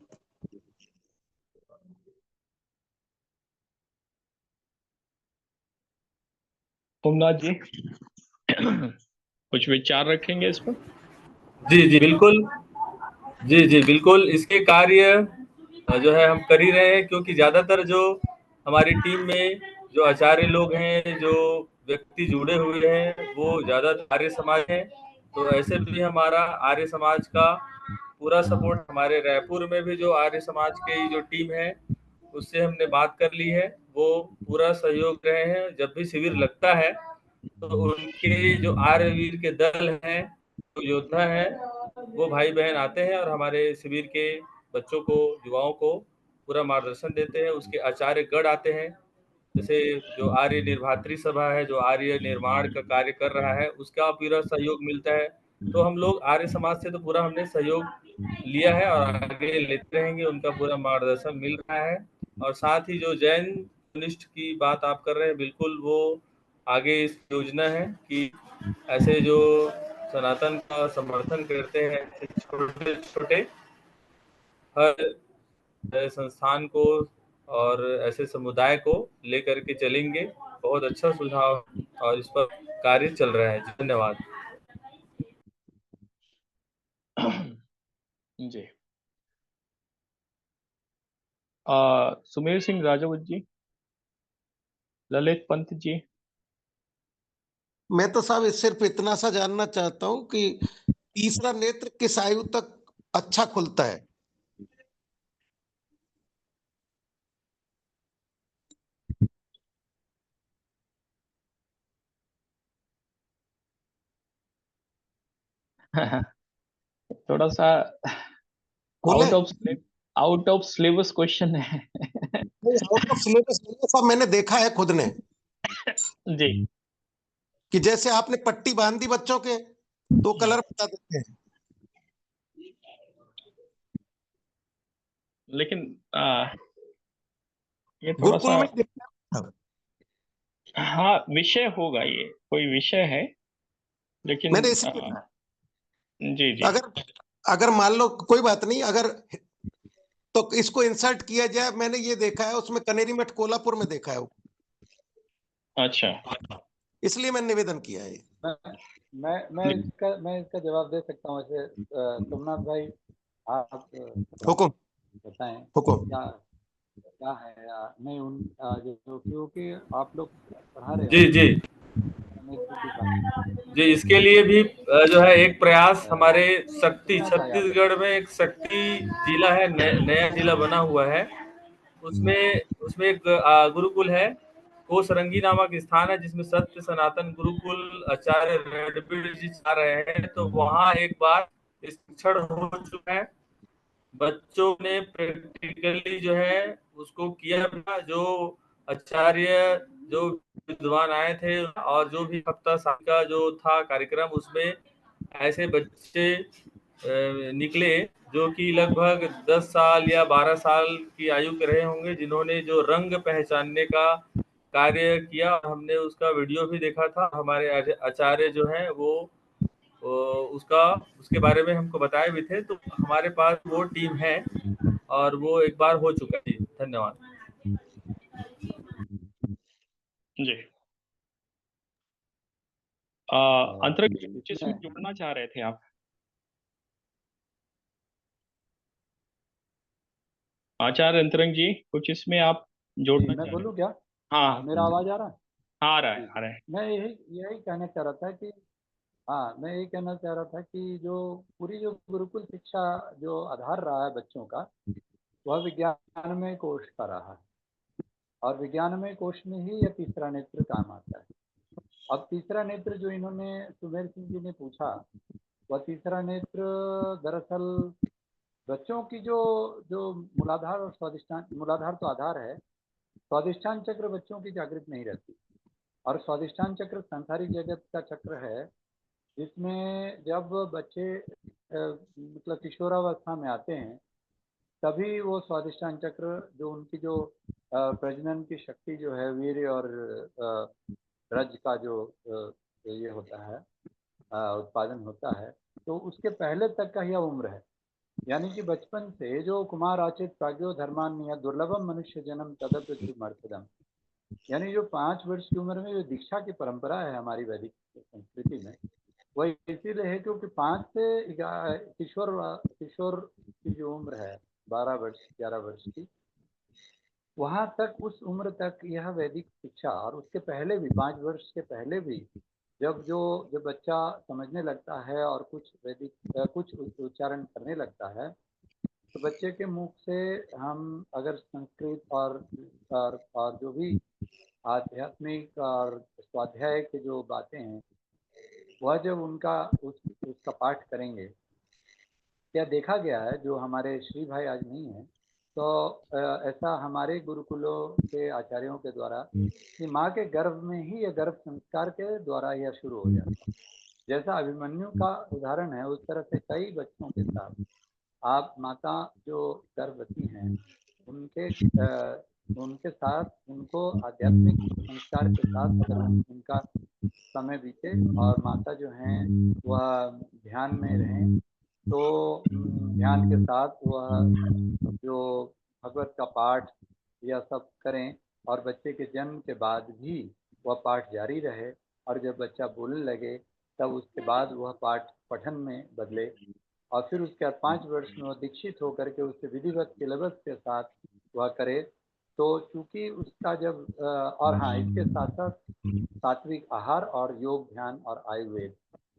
सोमनाथ जी कुछ विचार रखेंगे इस पर? जी जी बिल्कुल, जी बिल्कुल, इसके कार्य जो है हम कर ही रहे हैं, क्योंकि ज़्यादातर जो हमारी टीम में जो आचार्य लोग हैं, जो व्यक्ति जुड़े हुए हैं, वो ज़्यादातर आर्य समाज हैं। तो ऐसे भी हमारा आर्य समाज का पूरा सपोर्ट, हमारे रायपुर में भी जो आर्य समाज की जो टीम है उससे हमने बात कर ली है, वो पूरा सहयोग रहे हैं। जब भी शिविर लगता है तो उनके जो आर्यवीर के दल हैं, जो योद्धा हैं, वो भाई बहन आते हैं और हमारे शिविर के बच्चों को, युवाओं को पूरा मार्गदर्शन देते हैं। उसके आचार्य गण आते हैं, जैसे जो आर्य निर्भातृ सभा है, जो आर्य निर्माण का कार्य कर रहा है, उसका पूरा सहयोग मिलता है। तो हम लोग आर्य समाज से तो पूरा हमने सहयोग लिया है और आगे लेते रहेंगे, उनका पूरा मार्गदर्शन मिल रहा है। और साथ ही जो जैन निष्ठ की बात आप कर रहे हैं, बिल्कुल वो आगे इस योजना है कि ऐसे जो सनातन का समर्थन करते हैं, छोटे छोटे हर संस्थान को और ऐसे समुदाय को लेकर के चलेंगे। बहुत अच्छा सुझाव और इस पर कार्य चल रहा है। धन्यवाद। जी सुमेर सिंह राजावत जी, ललित पंत जी। मैं तो साहब सिर्फ इतना सा जानना चाहता हूं कि तीसरा नेत्र किस आयु तक अच्छा खुलता है? थोड़ा सा खोले? आउट ऑफ सिलेबस क्वेश्चन है। आउट ऑफ सिलेबस साहब, मैंने देखा है खुद ने जी कि जैसे आपने पट्टी बांध दी बच्चों के, तो कलर बता देते हैं। लेकिन ये थोड़ा गुरुकुल सा, में देखा है। हाँ विषय होगा, ये कोई विषय है, लेकिन मैंने इसलिए जी जी अगर अगर मान लो कोई बात नहीं, अगर तो इसको इंसर्ट किया जाए। मैंने ये देखा है, उसमें कनेरी मठ कोल्हापुर में देखा है वो। अच्छा इसलिए मैंने निवेदन किया है। मैं इसका जवाब दे सकता हूँ। ऐसे सोमनाथ भाई, आप हुकुम बताएं हुकुम। क्या क्या है नहीं उन जो क्योंकि आप लोग पढ़ा रहे जी हो जी नेत्र की बात। जी, इसके लिए भी जो है एक प्रयास हमारे शक्ति, कितना था याद है? छत्तीसगढ़ में एक शक्ति जिला है, नया जिला बना हुआ है। उसमें उसमें एक गुरुकुल है, कोसरंगी नामक स्थान है, जिसमें सत्य सनातन गुरुकुल आचार्य रणबीर जी जा रहे हैं। तो वहाँ एक बार शिक्षण हो चुका है, बच्चों ने प्रैक्टिकली जो है उसको किया था। जो आचार्य, जो विद्वान आए थे, और जो भी हफ्ता साल का जो था कार्यक्रम, उसमें ऐसे बच्चे निकले जो कि लगभग 10 साल या 12 साल की आयु के रहे होंगे, जिन्होंने जो रंग पहचानने का कार्य किया। हमने उसका वीडियो भी देखा था। हमारे आचार्य जो हैं वो उसका उसके बारे में हमको बताए भी थे। तो हमारे पास वो टीम है और वो एक बार हो चुका है। धन्यवाद जी। अंतरिक्ष कुछ इसमें जोड़ना चाह रहे थे आप? आचार्य अंतरंग जी, कुछ इसमें आप जोड़ना मैं चाह रहे बोलूँ थे? क्या? हाँ मेरा आवाज आ रहा है? आ रहा है जी, आ रहा है। मैं यही यही कहना चाह रहा था कि हाँ, मैं यही कहना चाह रहा था कि जो पूरी जो गुरुकुल शिक्षा जो आधार रहा है बच्चों का, वह विज्ञानमय कोश का रहा है, और विज्ञानमय कोश में ही यह तीसरा नेत्र काम आता है। अब तीसरा नेत्र जो इन्होंने सुमेर सिंह जी ने पूछा, वह तीसरा नेत्र दरअसल बच्चों की जो जो मूलाधार और स्वादिष्टान, मूलाधार तो आधार है, स्वादिष्टान चक्र बच्चों की जागृत नहीं रहती, और स्वादिष्टान चक्र सांसारिक जगत का चक्र है, जिसमें जब बच्चे मतलब किशोरावस्था में आते हैं, तभी वो स्वादिष्टान चक्र जो उनकी जो प्रजनन की शक्ति जो है, वीर्य और रज का जो ये होता है, उत्पादन होता है, तो उसके पहले तक का यह उम्र है। यानी कि बचपन से जो कुमार आचित प्राज्ञो धर्मान्य दुर्लभम मनुष्य जन्म तदपि मर्तदम, यानी जो 5 वर्ष की उम्र में जो दीक्षा की परंपरा है हमारी वैदिक संस्कृति में, वह इसीलिए है क्योंकि 5 से किशोर किशोर की जो उम्र है 12 वर्ष 11 वर्ष की, वहाँ तक उस उम्र तक यह वैदिक शिक्षा, और उसके पहले भी 5 वर्ष के पहले भी जब बच्चा समझने लगता है और कुछ वैदिक कुछ उच्चारण करने लगता है, तो बच्चे के मुख से हम अगर संस्कृत और जो भी आध्यात्मिक और स्वाध्याय के जो बातें हैं, वह जब उसका पाठ करेंगे, क्या देखा गया है, जो हमारे श्री भाई आज नहीं है, तो ऐसा हमारे गुरुकुलों के आचार्यों के द्वारा कि माँ के गर्भ में ही यह गर्भ संस्कार के द्वारा यह शुरू हो जाता है। जैसा अभिमन्यु का उदाहरण है, उस तरह से कई बच्चों के साथ आप माता जो गर्भवती हैं, उनके साथ उनको आध्यात्मिक संस्कार के साथ अगर उनका समय बीते और माता जो हैं वह ध्यान में रहें, तो ध्यान के साथ वह जो भगवत का पाठ यह सब करें, और बच्चे के जन्म के बाद भी वह पाठ जारी रहे, और जब बच्चा बोलने लगे तब उसके बाद वह पाठ पठन में बदले, और फिर उसके बाद 5 वर्ष में वह दीक्षित होकर के उससे विधिवत सिलेबस के साथ वह करे। तो चूंकि उसका जब और हाँ, इसके साथ साथ सात्विक आहार और योग ध्यान और आयुर्वेद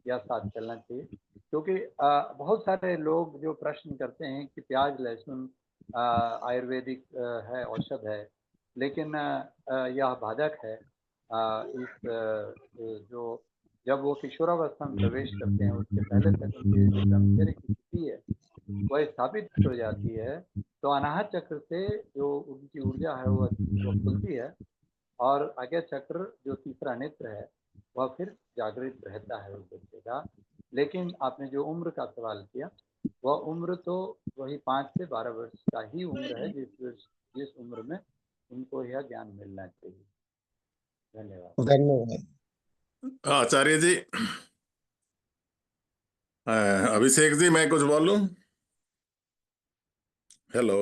यह साथ चलना चाहिए, क्योंकि बहुत सारे लोग जो प्रश्न करते हैं कि प्याज लहसुन आयुर्वेदिक है, औषध है, लेकिन यह बाधक है जो जब वो किशोरावस्था में प्रवेश करते हैं, उसके पहले तक उनकी जो ब्रह्मचर्य की स्थिति है वह स्थापित हो जाती है, तो अनाहत चक्र से जो उनकी ऊर्जा है वह खुलती है, और आज्ञा चक्र जो तीसरा नेत्र है वह फिर जागृत रहता है उस बच्चे का। लेकिन आपने जो उम्र का सवाल किया, वह उम्र तो वही 5 से 12 वर्ष का ही उम्र है, जिस उम्र में उनको यह ज्ञान मिलना चाहिए। धन्यवाद। धन्यवाद। आचार्य जी, अभिषेक जी, मैं कुछ बोलूं? हेलो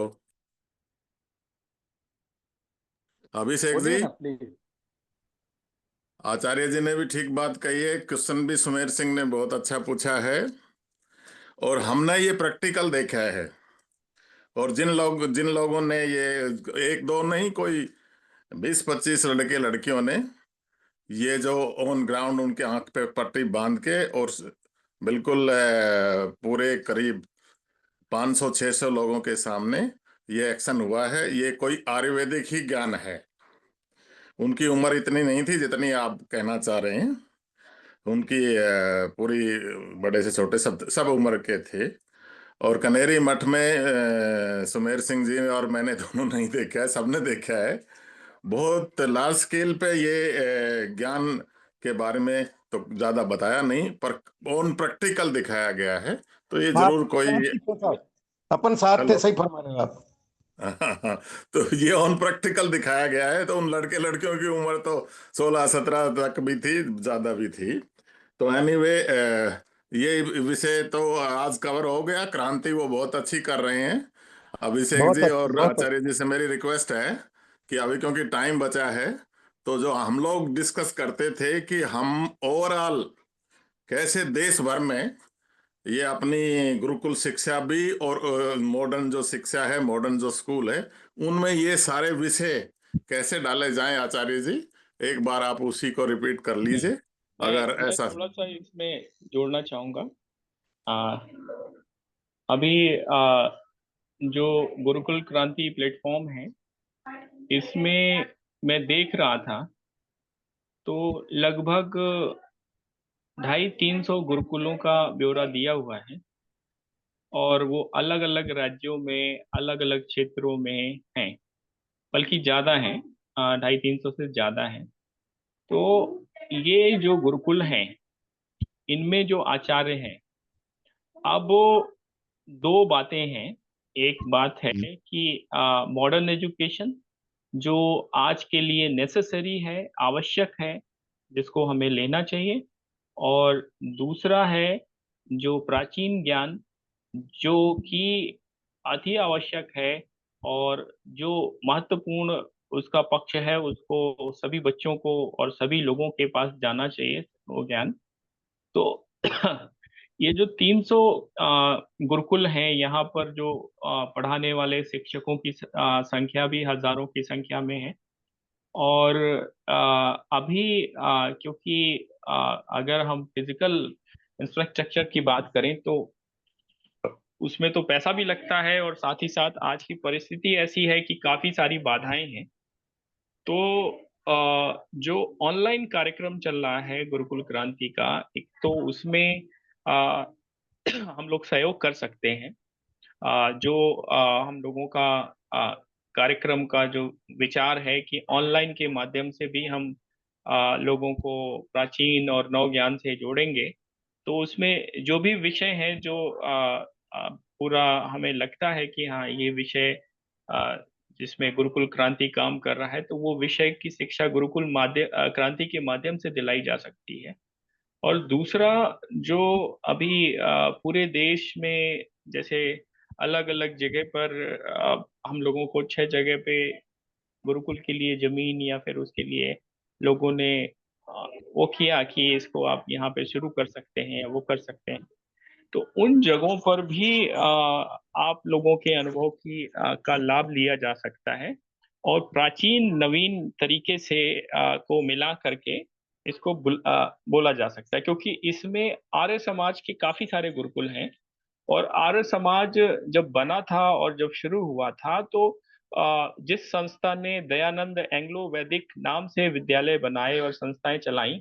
अभिषेक बोलिए जी। ना प्लीज। आचार्य जी ने भी ठीक बात कही है, क्वेश्चन भी सुमेर सिंह ने बहुत अच्छा पूछा है, और हमने ये प्रैक्टिकल देखा है, और जिन लोगों ने ये एक दो नहीं, कोई 20-25 लड़के लड़कियों ने ये जो ऑन ग्राउंड उनके आंख पे पट्टी बांध के, और बिल्कुल पूरे करीब 500-600 लोगों के सामने ये एक्शन हुआ है। ये कोई आयुर्वेदिक ही ज्ञान है। उनकी उम्र इतनी नहीं थी जितनी आप कहना चाह रहे हैं। उनकी पूरी बड़े से छोटे सब सब उम्र के थे। और कनेरी मठ में सुमेर सिंह जी और मैंने दोनों नहीं देखा है, सबने देखा है। बहुत लार्ज स्केल पे ये ज्ञान के बारे में तो ज्यादा बताया नहीं, पर ऑन प्रैक्टिकल दिखाया गया है। तो ये जरूर कोई। अपन साथ थे, हेलो सही फरमा रहे हैं आप। तो ये ऑन प्रैक्टिकल दिखाया गया है। तो उन लड़के लड़कियों की उम्र तो 16-17 तक भी थी, ज्यादा भी थी। तो एनीवे, ये विषय तो आज कवर हो गया। क्रांति वो बहुत अच्छी कर रहे हैं। अभिषेक बहुत जी अच्छी, और बहुत आचार्य जी से मेरी रिक्वेस्ट है कि अभी क्योंकि टाइम बचा है, तो जो हम लोग डिस्कस करते थे कि हम ओवरऑल कैसे देश भर में ये अपनी गुरुकुल शिक्षा भी और मॉडर्न जो शिक्षा है, मॉडर्न जो स्कूल है, उनमें ये सारे विषय कैसे डाले जाएं आचार्य जी, एक बार आप उसी को रिपीट कर लीजिए अगर मैं ऐसा। थोड़ा सा इसमें जोड़ना चाहूंगा। अभी जो गुरुकुल क्रांति प्लेटफॉर्म है, इसमें मैं देख रहा था तो लगभग 250-300 गुरुकुलों का ब्यौरा दिया हुआ है और वो अलग अलग राज्यों में अलग अलग क्षेत्रों में हैं, बल्कि ज़्यादा हैं, 250-300 से ज़्यादा हैं। तो ये जो गुरुकुल हैं, इनमें जो आचार्य हैं, अब दो बातें हैं। एक बात है कि मॉडर्न एजुकेशन जो आज के लिए नेसेसरी है, आवश्यक है, जिसको हमें लेना चाहिए। और दूसरा है जो प्राचीन ज्ञान, जो कि अति आवश्यक है और जो महत्वपूर्ण उसका पक्ष है, उसको सभी बच्चों को और सभी लोगों के पास जाना चाहिए वो ज्ञान। तो ये जो 300 गुरुकुल हैं, यहाँ पर जो पढ़ाने वाले शिक्षकों की संख्या भी हजारों की संख्या में है। और अभी क्योंकि अगर हम फिजिकल इंफ्रास्ट्रक्चर की बात करें तो उसमें तो पैसा भी लगता है और साथ ही साथ आज की परिस्थिति ऐसी है कि काफी सारी बाधाएं हैं। तो जो ऑनलाइन कार्यक्रम चल रहा है गुरुकुल क्रांति का, एक तो उसमें हम लोग सहयोग कर सकते हैं। जो हम लोगों का कार्यक्रम का जो विचार है कि ऑनलाइन के माध्यम से भी हम लोगों को प्राचीन और नव ज्ञान से जोड़ेंगे। तो उसमें जो भी विषय हैं जो पूरा हमें लगता है कि हाँ ये विषय जिसमें गुरुकुल क्रांति काम कर रहा है, तो वो विषय की शिक्षा गुरुकुल क्रांति के माध्यम से दिलाई जा सकती है। और दूसरा, जो अभी पूरे देश में जैसे अलग अलग जगह पर हम लोगों को 6 जगह पे गुरुकुल के लिए जमीन या फिर उसके लिए लोगों ने वो किया कि इसको आप यहाँ पे शुरू कर सकते हैं या वो कर सकते हैं। तो उन जगहों पर भी आप लोगों के अनुभव का लाभ लिया जा सकता है और प्राचीन नवीन तरीके से को मिला करके इसको बोला जा सकता है, क्योंकि इसमें आर्य समाज के काफी सारे गुरुकुल हैं। और आर्य समाज जब बना था और जब शुरू हुआ था तो जिस संस्था ने दयानंद एंग्लो वैदिक नाम से विद्यालय बनाए और संस्थाएं चलाई,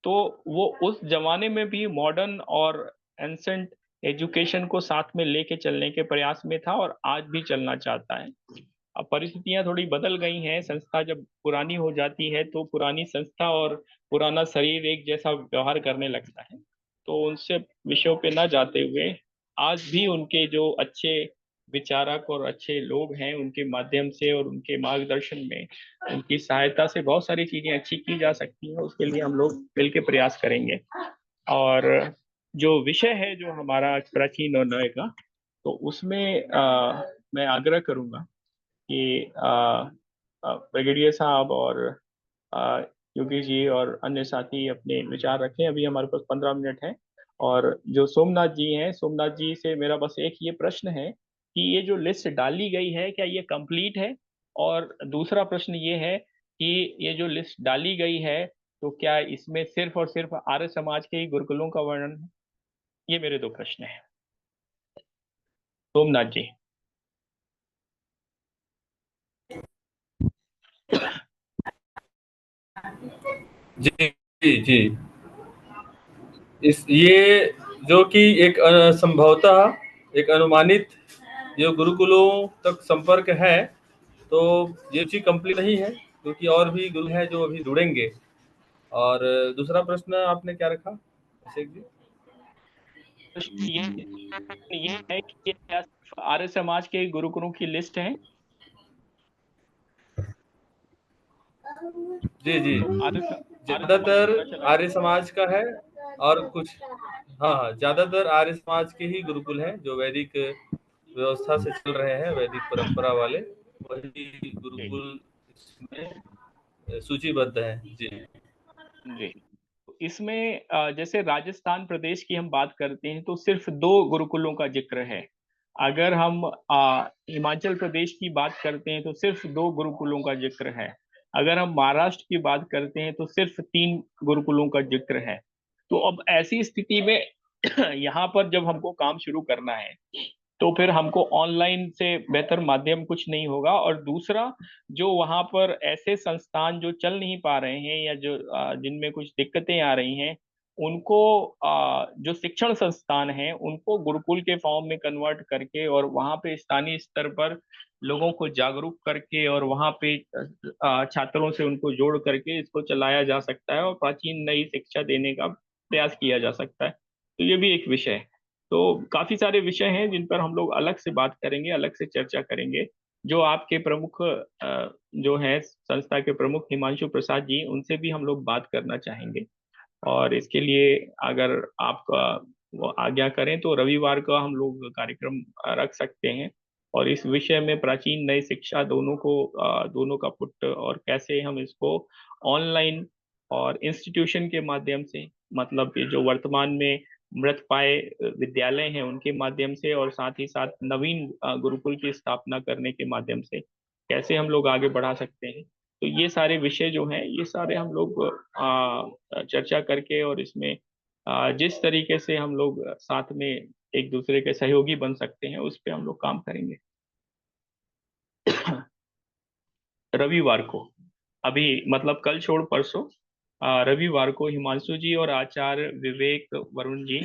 तो वो उस जमाने में भी मॉडर्न और एंसेंट एजुकेशन को साथ में लेके चलने के प्रयास में था और आज भी चलना चाहता है। अब परिस्थितियां थोड़ी बदल गई हैं। संस्था जब पुरानी हो जाती है तो पुरानी संस्था और पुराना शरीर एक जैसा व्यवहार करने लगता है। तो उनसे विषयों पे ना जाते हुए आज भी उनके जो अच्छे विचारक और अच्छे लोग हैं, उनके माध्यम से और उनके मार्गदर्शन में, उनकी सहायता से बहुत सारी चीजें अच्छी की जा सकती हैं। उसके लिए हम लोग मिलकर प्रयास करेंगे। और जो विषय है जो हमारा प्राचीन और नए का, तो उसमें मैं आग्रह करूंगा कि ब्रिगेडियर साहब और आ, योगेश जी और अन्य साथी अपने विचार रखें। अभी हमारे पास 15 मिनट है। और जो सोमनाथ जी हैं, सोमनाथ जी से मेरा बस एक ये प्रश्न है कि ये जो लिस्ट डाली गई है, क्या ये कंप्लीट है? और दूसरा प्रश्न ये है कि ये जो लिस्ट डाली गई है, तो क्या इसमें सिर्फ और सिर्फ आर्य समाज के ही गुरुकुलों का वर्णन है? ये मेरे दो प्रश्न हैं। सोमनाथ जी। जी जी जी। ये जो कि एक संभवतः एक अनुमानित जो गुरुकुलों तक संपर्क है, तो ये चीज कंप्लीट नहीं है क्योंकि और भी गुरु हैं जो अभी जुड़ेंगे। और दूसरा प्रश्न आपने क्या रखा अभिषेक जी? ये है कि ये क्या सिर्फ आर्य समाज के गुरुकुलों की लिस्ट है? जी जी, आर्य ज्यादातर आर्य समाज का है और कुछ, हाँ, ज्यादातर आर्य समाज के ही गुरुकुल हैं जो वैदिक व्यवस्था से चल रहे हैं, वैदिक परंपरा वाले, वही गुरुकुल इसमें सूचीबद्ध है। जी जी। इसमें जैसे राजस्थान प्रदेश की हम बात करते हैं तो सिर्फ 2 गुरुकुलों का जिक्र है। अगर हम हिमाचल प्रदेश की बात करते हैं तो सिर्फ 2 गुरुकुलों का जिक्र है। अगर हम महाराष्ट्र की बात करते हैं तो सिर्फ 3 गुरुकुलों का जिक्र है। तो अब ऐसी स्थिति में यहाँ पर जब हमको काम शुरू करना है तो फिर हमको ऑनलाइन से बेहतर माध्यम कुछ नहीं होगा। और दूसरा, जो वहाँ पर ऐसे संस्थान जो चल नहीं पा रहे हैं या जो जिनमें कुछ दिक्कतें आ रही हैं, उनको जो शिक्षण संस्थान हैं उनको गुरुकुल के फॉर्म में कन्वर्ट करके और वहाँ पे स्थानीय स्तर पर लोगों को जागरूक करके और वहाँ पे छात्रों से उनको जोड़ करके इसको चलाया जा सकता है और प्राचीन नई शिक्षा देने का प्रयास किया जा सकता है। तो ये भी एक विषय है। तो काफी सारे विषय हैं जिन पर हम लोग अलग से बात करेंगे, अलग से चर्चा करेंगे। जो आपके प्रमुख जो है संस्था के प्रमुख हिमांशु प्रसाद जी, उनसे भी हम लोग बात करना चाहेंगे। और इसके लिए अगर आपका वो आज्ञा करें तो रविवार का हम लोग कार्यक्रम रख सकते हैं और इस विषय में प्राचीन नई शिक्षा दोनों का पुट और कैसे हम इसको ऑनलाइन और इंस्टीट्यूशन के माध्यम से, मतलब कि जो वर्तमान में मृतपाय विद्यालय हैं उनके माध्यम से और साथ ही साथ नवीन गुरुकुल की स्थापना करने के माध्यम से कैसे हम लोग आगे बढ़ा सकते हैं। तो ये सारे विषय जो हैं ये सारे हम लोग चर्चा करके और इसमें जिस तरीके से हम लोग साथ में एक दूसरे के सहयोगी बन सकते हैं उस पे हम लोग काम करेंगे। रविवार को, अभी मतलब कल छोड़ परसों, रविवार को हिमांशु जी और आचार्य विवेक वरुण जी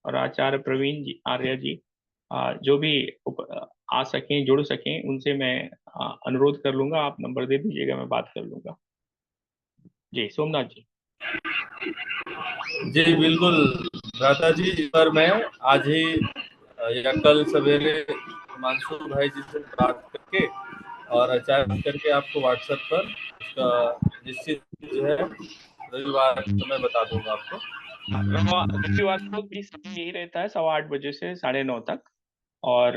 और आचार्य प्रवीण जी आर्य जी जो भी आ सकें, जुड़ सकें, उनसे मैं अनुरोध कर लूंगा। आप नंबर दे दीजिएगा, मैं बात कर लूंगा। जी सोमनाथ जी। जी बिल्कुल भ्राता जी, इस पर मैं आज ही या कल सवेरे हिमांशु भाई जी से बात करके और आचार्य करके आपको व्हाट्सएप पर उसका निश्चित जो है रविवार समय बता दूंगा आपको। रविवार को भी समय यही रहता है 8:15 से 9:30 तक। और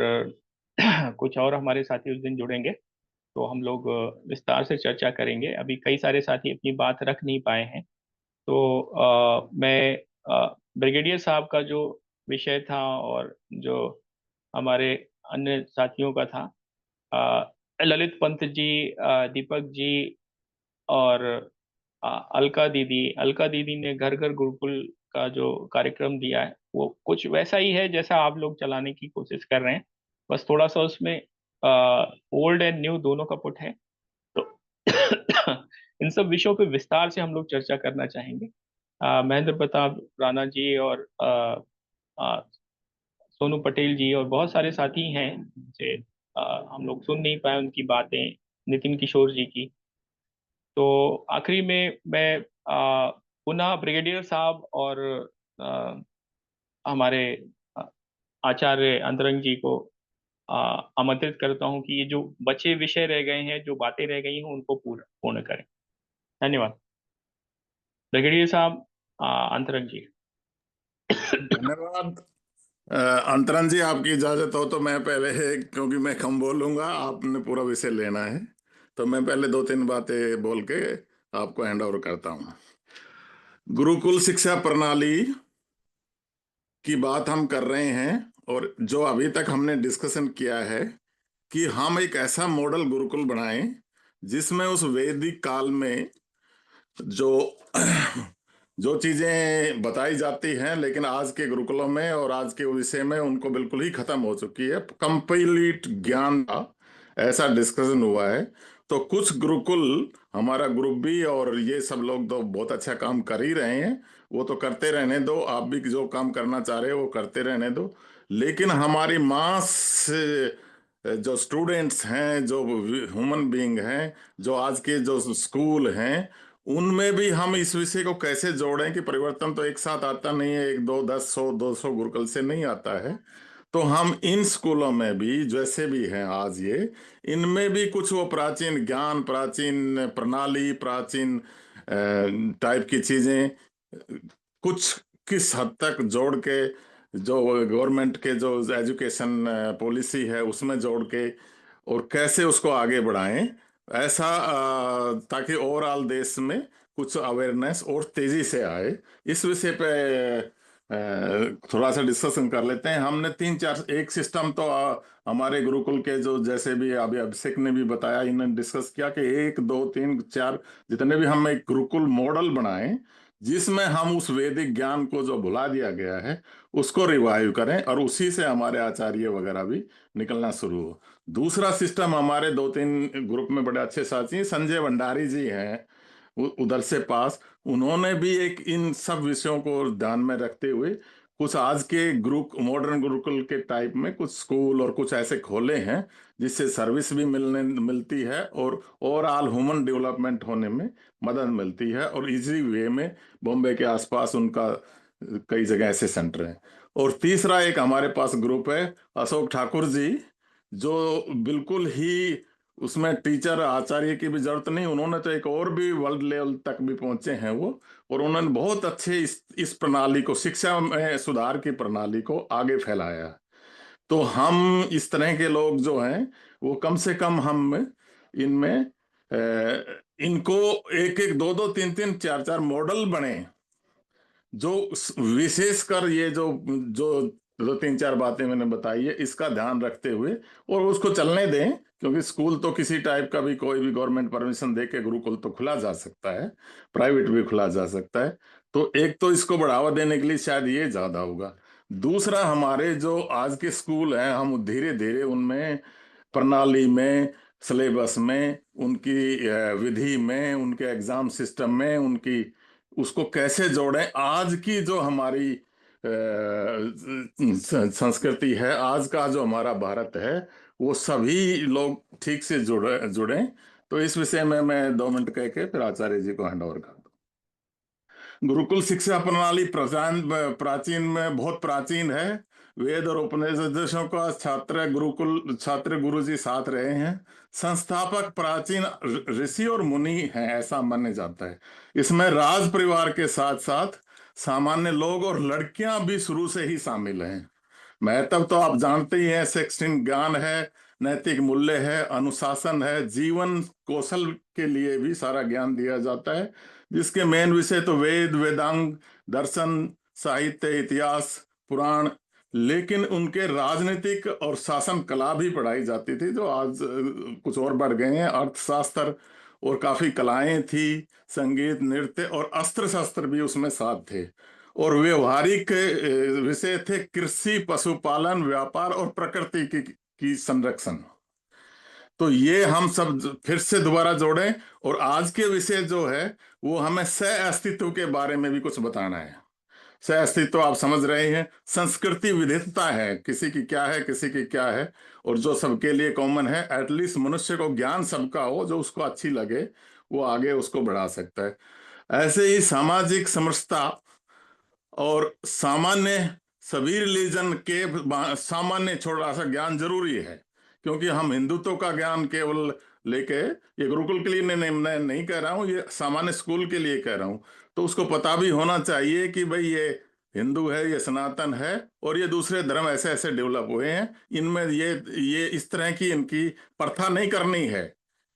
कुछ और हमारे साथी उस दिन जुड़ेंगे तो हम लोग विस्तार से चर्चा करेंगे। अभी कई सारे साथी अपनी बात रख नहीं पाए हैं। तो मैं ब्रिगेडियर साहब का जो विषय था और जो हमारे अन्य साथियों का था, ललित पंत जी, दीपक जी और अलका दीदी ने घर घर गुरुकुल का जो कार्यक्रम दिया है वो कुछ वैसा ही है जैसा आप लोग चलाने की कोशिश कर रहे हैं। बस थोड़ा सा उसमें ओल्ड एंड न्यू दोनों का पुट है। तो इन सब विषयों पे विस्तार से हम लोग चर्चा करना चाहेंगे। महेंद्र प्रताप राणा जी और सोनू पटेल जी और बहुत सारे साथी हैं जिनसे हम लोग सुन नहीं पाए उनकी बातें, नितिन किशोर जी की। तो आखिरी में मैं पुनः ब्रिगेडियर साहब और आ, हमारे आ, आचार्य अंतरंग जी को आमंत्रित करता हूं कि ये जो बचे विषय रह गए हैं, जो बातें रह गई हैं, उनको पूर्ण करें। धन्यवाद। ब्रिगेडियर साहब, अंतरंग जी। धन्यवाद। अंतरन जी, आपकी इजाजत हो तो मैं पहले, क्योंकि मैं कम बोलूंगा, आपने पूरा विषय लेना है, तो मैं पहले 2-3 बातें बोल के आपको हैंड ओवर करता हूं। गुरुकुल शिक्षा प्रणाली की बात हम कर रहे हैं और जो अभी तक हमने डिस्कशन किया है कि हम एक ऐसा मॉडल गुरुकुल बनाएं जिसमें उस वैदिक काल में जो जो चीजें बताई जाती हैं लेकिन आज के गुरुकुलों में और आज के विषय में उनको बिल्कुल ही खत्म हो चुकी है, कंप्लीट ज्ञान का ऐसा डिस्कशन हुआ है। तो कुछ गुरुकुल, हमारा ग्रुप भी और ये सब लोग तो बहुत अच्छा काम कर ही रहे हैं, वो तो करते रहने दो, आप भी जो काम करना चाह रहे हो वो करते रहने दो। लेकिन हमारी मास जो स्टूडेंट्स हैं, जो ह्यूमन बीइंग हैं, जो आज के जो स्कूल हैं, उनमें भी हम इस विषय को कैसे जोड़ें कि परिवर्तन तो एक साथ आता नहीं है, 1 2 10 100 200 गुरुकुल से नहीं आता है। तो हम इन स्कूलों में भी जैसे भी हैं आज ये, इनमें भी कुछ वो प्राचीन ज्ञान, प्राचीन प्रणाली, प्राचीन टाइप की चीजें कुछ किस हद तक जोड़ के, जो गवर्नमेंट के जो एजुकेशन पॉलिसी है उसमें जोड़ के और कैसे उसको आगे बढ़ाएं, ऐसा ताकि ओवरऑल देश में कुछ अवेयरनेस और तेजी से आए, इस विषय पे थोड़ा सा डिस्कशन कर लेते हैं। हमने 3-4 एक सिस्टम तो हमारे गुरुकुल के जो जैसे भी अभी अभिषेक ने भी बताया, इन्होंने डिस्कस किया कि 1 2 3 4 जितने भी हम एक गुरुकुल मॉडल बनाएं जिसमें हम उस वैदिक ज्ञान को जो भुला दिया गया है उसको रिवाइव करें और उसी से हमारे आचार्य वगैरह भी निकलना शुरू हो। दूसरा सिस्टम हमारे 2-3 ग्रुप में बड़े अच्छे साथी संजय भंडारी जी हैं उधर से पास, उन्होंने भी एक इन सब विषयों को ध्यान में रखते हुए कुछ आज के ग्रुप मॉडर्न गुरुकुल के टाइप में कुछ स्कूल और कुछ ऐसे खोले हैं जिससे सर्विस भी मिलती है और ओवरऑल ह्यूमन डेवलपमेंट होने में मदद मिलती है और इजी वे में बॉम्बे के आसपास उनका कई जगह ऐसे सेंटर हैं। और तीसरा एक हमारे पास ग्रुप है अशोक ठाकुर जी, जो बिल्कुल ही उसमें टीचर आचार्य की भी जरूरत नहीं, उन्होंने तो एक और भी वर्ल्ड लेवल तक भी पहुंचे हैं वो, और उन्होंने बहुत अच्छे इस प्रणाली को, शिक्षा में सुधार की प्रणाली को आगे फैलाया। तो हम इस तरह के लोग जो हैं वो कम से कम हम इनमें इनको 1-1 2-2 3-3 4-4 मॉडल बने जो विशेषकर ये जो जो 2-3-4 बातें मैंने बताई है इसका ध्यान रखते हुए और उसको चलने दें, क्योंकि स्कूल तो किसी टाइप का भी कोई भी गवर्नमेंट परमिशन दे के गुरुकुल तो खुला जा सकता है, प्राइवेट भी खुला जा सकता है। तो एक तो इसको बढ़ावा देने के लिए शायद ये ज्यादा होगा। दूसरा, हमारे जो आज के स्कूल हैं हम धीरे धीरे उनमें प्रणाली में, सिलेबस में, उनकी विधि में, उनके एग्जाम सिस्टम में, उनकी उसको कैसे जोड़ें। आज की जो हमारी संस्कृति है, आज का जो हमारा भारत है, वो सभी लोग ठीक से जुड़े। तो इस विषय में मैं 2 मिनट कह के फिर आचार्य जी को हैंड ओवर कर दूं। गुरुकुल शिक्षा प्रणाली प्राचीन में बहुत प्राचीन है। वेद और उपनिषदों का छात्र गुरु जी साथ रहे हैं। संस्थापक प्राचीन ऋषि और मुनि हैं ऐसा माना जाता है। इसमें राज परिवार के साथ साथ सामान्य लोग और लड़कियां भी शुरू से ही शामिल हैं। महत्व तो आप जानते ही हैं, शैक्षणिक ज्ञान है, नैतिक मूल्य है, अनुशासन है, जीवन कौशल के लिए भी सारा ज्ञान दिया जाता है, जिसके मेन विषय तो वेद, वेदांग, दर्शन, साहित्य, इतिहास, पुराण, लेकिन उनके राजनीतिक और शासन कला भी पढ़ाई जाती थी, जो आज कुछ और बढ़ गए हैं। अर्थशास्त्र और काफी कलाएं थी, संगीत, नृत्य और अस्त्र शस्त्र भी उसमें साथ थे। और व्यवहारिक विषय थे कृषि, पशुपालन, व्यापार और प्रकृति की संरक्षण। तो ये हम सब फिर से दोबारा जोड़ें। और आज के विषय जो है वो हमें सह अस्तित्व के बारे में भी कुछ बताना है। सह अस्तित्व आप समझ रहे हैं, संस्कृति विविधता है, किसी की क्या है, किसी की क्या है, और जो सबके लिए कॉमन है। एटलीस्ट मनुष्य को ज्ञान सबका हो, जो उसको अच्छी लगे वो आगे उसको बढ़ा सकता है। ऐसे ही सामाजिक समरसता और सामान्य, सभी रिलीजन के सामान्य छोटा सा ज्ञान जरूरी है, क्योंकि हम हिंदुत्व का ज्ञान केवल लेके, ये गुरुकुल के लिए मैं नहीं कह रहा हूँ, ये सामान्य स्कूल के लिए कह रहा हूँ। तो उसको पता भी होना चाहिए कि भाई ये हिंदू है, ये सनातन है, और ये दूसरे धर्म ऐसे ऐसे डेवलप हुए हैं, इनमें ये इस तरह की इनकी प्रथा नहीं करनी है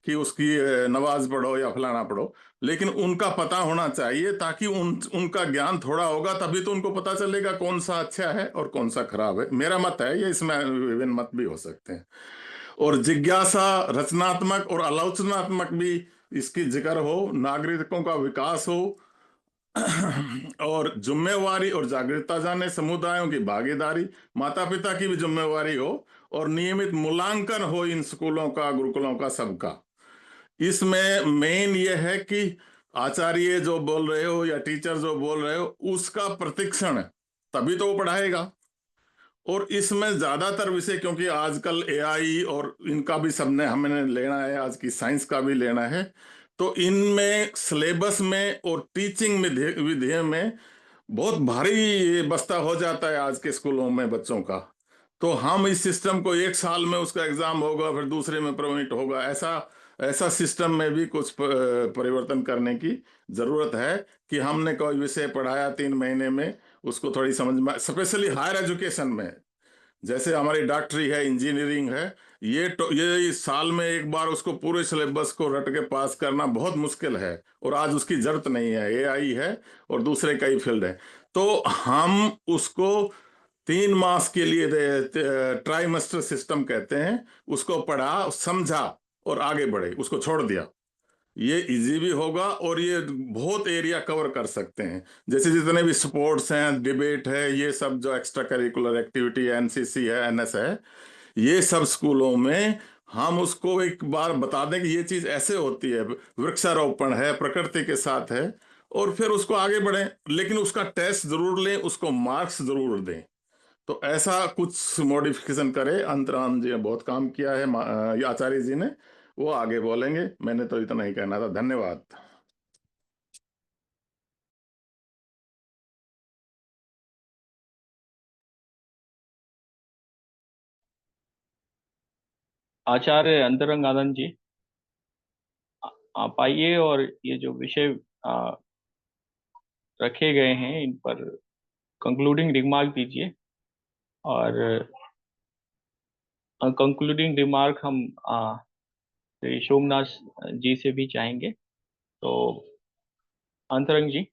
कि उसकी नमाज पढ़ो या फलाना पढ़ो, लेकिन उनका पता होना चाहिए, ताकि उनका ज्ञान थोड़ा होगा तभी तो उनको पता चलेगा कौन सा अच्छा है और कौन सा खराब है। मेरा मत है ये, इसमें विभिन्न मत भी हो सकते हैं। और जिज्ञासा, रचनात्मक और आलोचनात्मक भी इसकी जिक्र हो, नागरिकों का विकास हो और जिम्मेवारी और जागरूकता जाने, समुदायों की भागीदारी, माता पिता की भी जिम्मेवारी हो, और नियमित मूल्यांकन हो इन स्कूलों का, गुरुकुलों का, सबका। इसमें मेन ये है कि आचार्य जो बोल रहे हो या टीचर जो बोल रहे हो उसका प्रतिक्षण, तभी तो वो पढ़ाएगा। और इसमें ज्यादातर विषय, क्योंकि आजकल एआई और इनका भी सबने हमें लेना है, आज की साइंस का भी लेना है, तो इनमें सिलेबस में और टीचिंग विधि में बहुत भारी बस्ता हो जाता है आज के स्कूलों में बच्चों का। तो हम इस सिस्टम को 1 साल में उसका एग्जाम होगा, फिर दूसरे में प्रमोट होगा, ऐसा सिस्टम में भी कुछ परिवर्तन करने की जरूरत है कि हमने कोई विषय पढ़ाया 3 महीने में, उसको थोड़ी समझ में, स्पेशली हायर एजुकेशन में, जैसे हमारी डॉक्टरी है, इंजीनियरिंग है, ये साल में एक बार उसको पूरे सिलेबस को रट के पास करना बहुत मुश्किल है, और आज उसकी जरूरत नहीं है, एआई है और दूसरे कई फील्ड है। तो हम उसको 3 मास के लिए ट्राइमेस्टर सिस्टम कहते हैं, उसको पढ़ा, समझा और आगे बढ़े, उसको छोड़ दिया। ये इजी भी होगा और ये बहुत एरिया कवर कर सकते हैं। जैसे जितने भी स्पोर्ट्स हैं, डिबेट है, ये सब जो एक्स्ट्रा करिकुलर एक्टिविटी है, एनसीसी है, एनएस है, ये सब स्कूलों में हम उसको एक बार बता दें कि ये चीज ऐसे होती है, वृक्षारोपण है, प्रकृति के साथ है, और फिर उसको आगे बढ़ें। लेकिन उसका टेस्ट जरूर लें, उसको मार्क्स जरूर दें। तो ऐसा कुछ मॉडिफिकेशन करें। अंतराम जी ने बहुत काम किया है, आचार्य जी ने, वो आगे बोलेंगे। मैंने तो इतना ही कहना था। धन्यवाद। आचार्य अंतरंग आनंद जी, आप आइए और ये जो विषय आ, रखे गए हैं इन पर कंक्लूडिंग रिमार्क दीजिए। और कंक्लूडिंग रिमार्क हम श्री सोमनाथ जी से भी चाहेंगे। तो अंतरंग जी।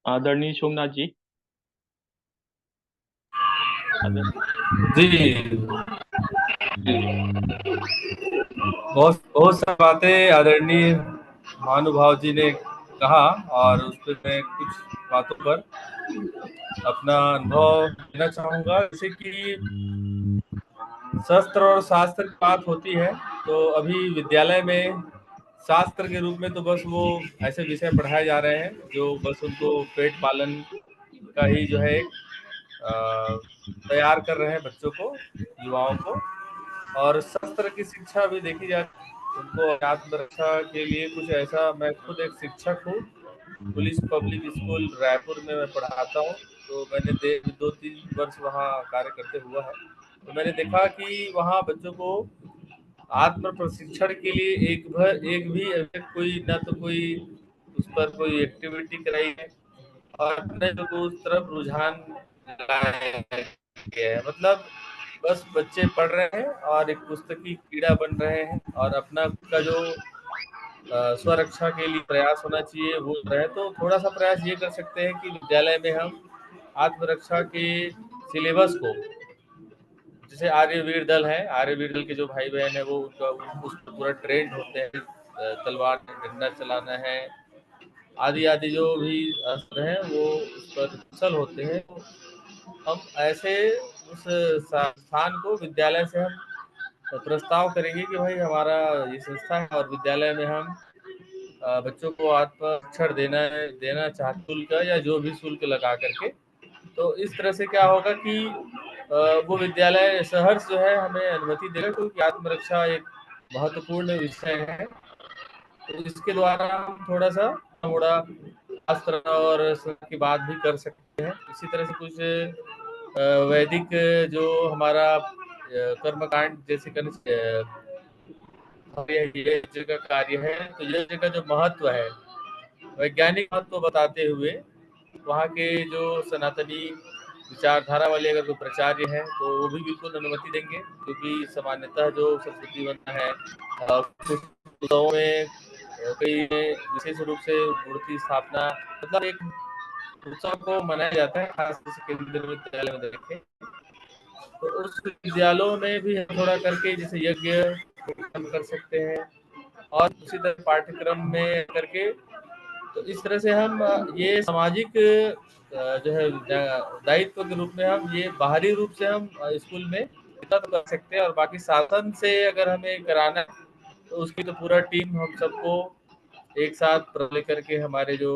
आदरणीय सोमनाथ जी। जी, बहुत बहुत सारी बातें आदरणीय महानुभाव जी ने कहा, और उस पर मैं कुछ बातों पर अपना अनुभव देना चाहूंगा। जैसे कि शस्त्र और शास्त्र की बात होती है, तो अभी विद्यालय में शास्त्र के रूप में तो बस वो ऐसे विषय पढ़ाए जा रहे हैं जो बस उनको पेट पालन का ही जो है एक तैयार कर रहे हैं बच्चों को, युवाओं को। और शस्त्र की शिक्षा भी देखी जाए, उनको आत्मरक्षा के लिए कुछ ऐसा। मैं खुद एक शिक्षक हूँ, पुलिस पब्लिक स्कूल रायपुर में मैं पढ़ाता हूँ, तो मैंने 2-3 वर्ष वहाँ कार्य करते हुआ है। तो मैंने देखा कि वहाँ बच्चों को आत्म प्रशिक्षण के लिए एक भी कोई ना तो कोई उस पर कोई एक्टिविटी कराई है, और अपने को उस तरफ रुझान लाया है। मतलब बस बच्चे पढ़ रहे हैं और एक पुस्तकी कीड़ा बन रहे हैं, और अपना का जो स्वरक्षा के लिए प्रयास होना चाहिए वो रहे। तो थोड़ा सा प्रयास ये कर सकते हैं कि विद्यालय में हम आत्मरक्षा के सिलेबस को, जैसे आर्यवीर दल है, आर्यवीर दल के जो भाई बहन है वो उस पर पूरा ट्रेंड होते हैं, तलवार डंडा चलाना है आदि आदि जो भी अस्त्र हैं वो उस पर कुशल होते हैं। तो हम ऐसे उस संस्थान को विद्यालय से हम प्रस्ताव करेंगे कि भाई हमारा ये संस्था है और विद्यालय में हम बच्चों को आत्मरक्षण देना चाहते, शुल्क या जो भी शुल्क लगा करके। तो इस तरह से क्या होगा कि वो विद्यालय सहर्ष जो है हमें अनुमति देगा, क्योंकि आत्मरक्षा एक महत्वपूर्ण विषय है। तो इसके द्वारा हम थोड़ा शास्त्र और की बात भी कर सकते हैं। इसी तरह से कुछ वैदिक जो हमारा कर्मकांड जैसे यज्ञ का कार्य है, तो यज्ञ का जो महत्व है, वैज्ञानिक महत्व बताते हुए वहाँ के जो सनातनी विचारधारा वाले अगर कोई प्राचार्य हैं तो वो भी बिल्कुल अनुमति देंगे, क्योंकि सामान्यतः जो सरस्वती वंदना है कुछ उत्सवों में कई विशेष रूप से मूर्ति स्थापना, मतलब एक उत्सव को मनाया जाता है, खासतौर से केंद्रीय विद्यालय में देखें तो उस विद्यालयों में भी थोड़ा करके जैसे यज्ञ हम कर सकते हैं, और उसी तरह पाठ्यक्रम में करके। तो इस तरह से हम ये सामाजिक जो है दायित्व के रूप में हम ये बाहरी रूप से हम स्कूल में तो कर सकते हैं, और बाकी शासन से अगर हमें कराना है तो उसकी तो पूरा टीम हम सबको एक साथ लेकर के हमारे जो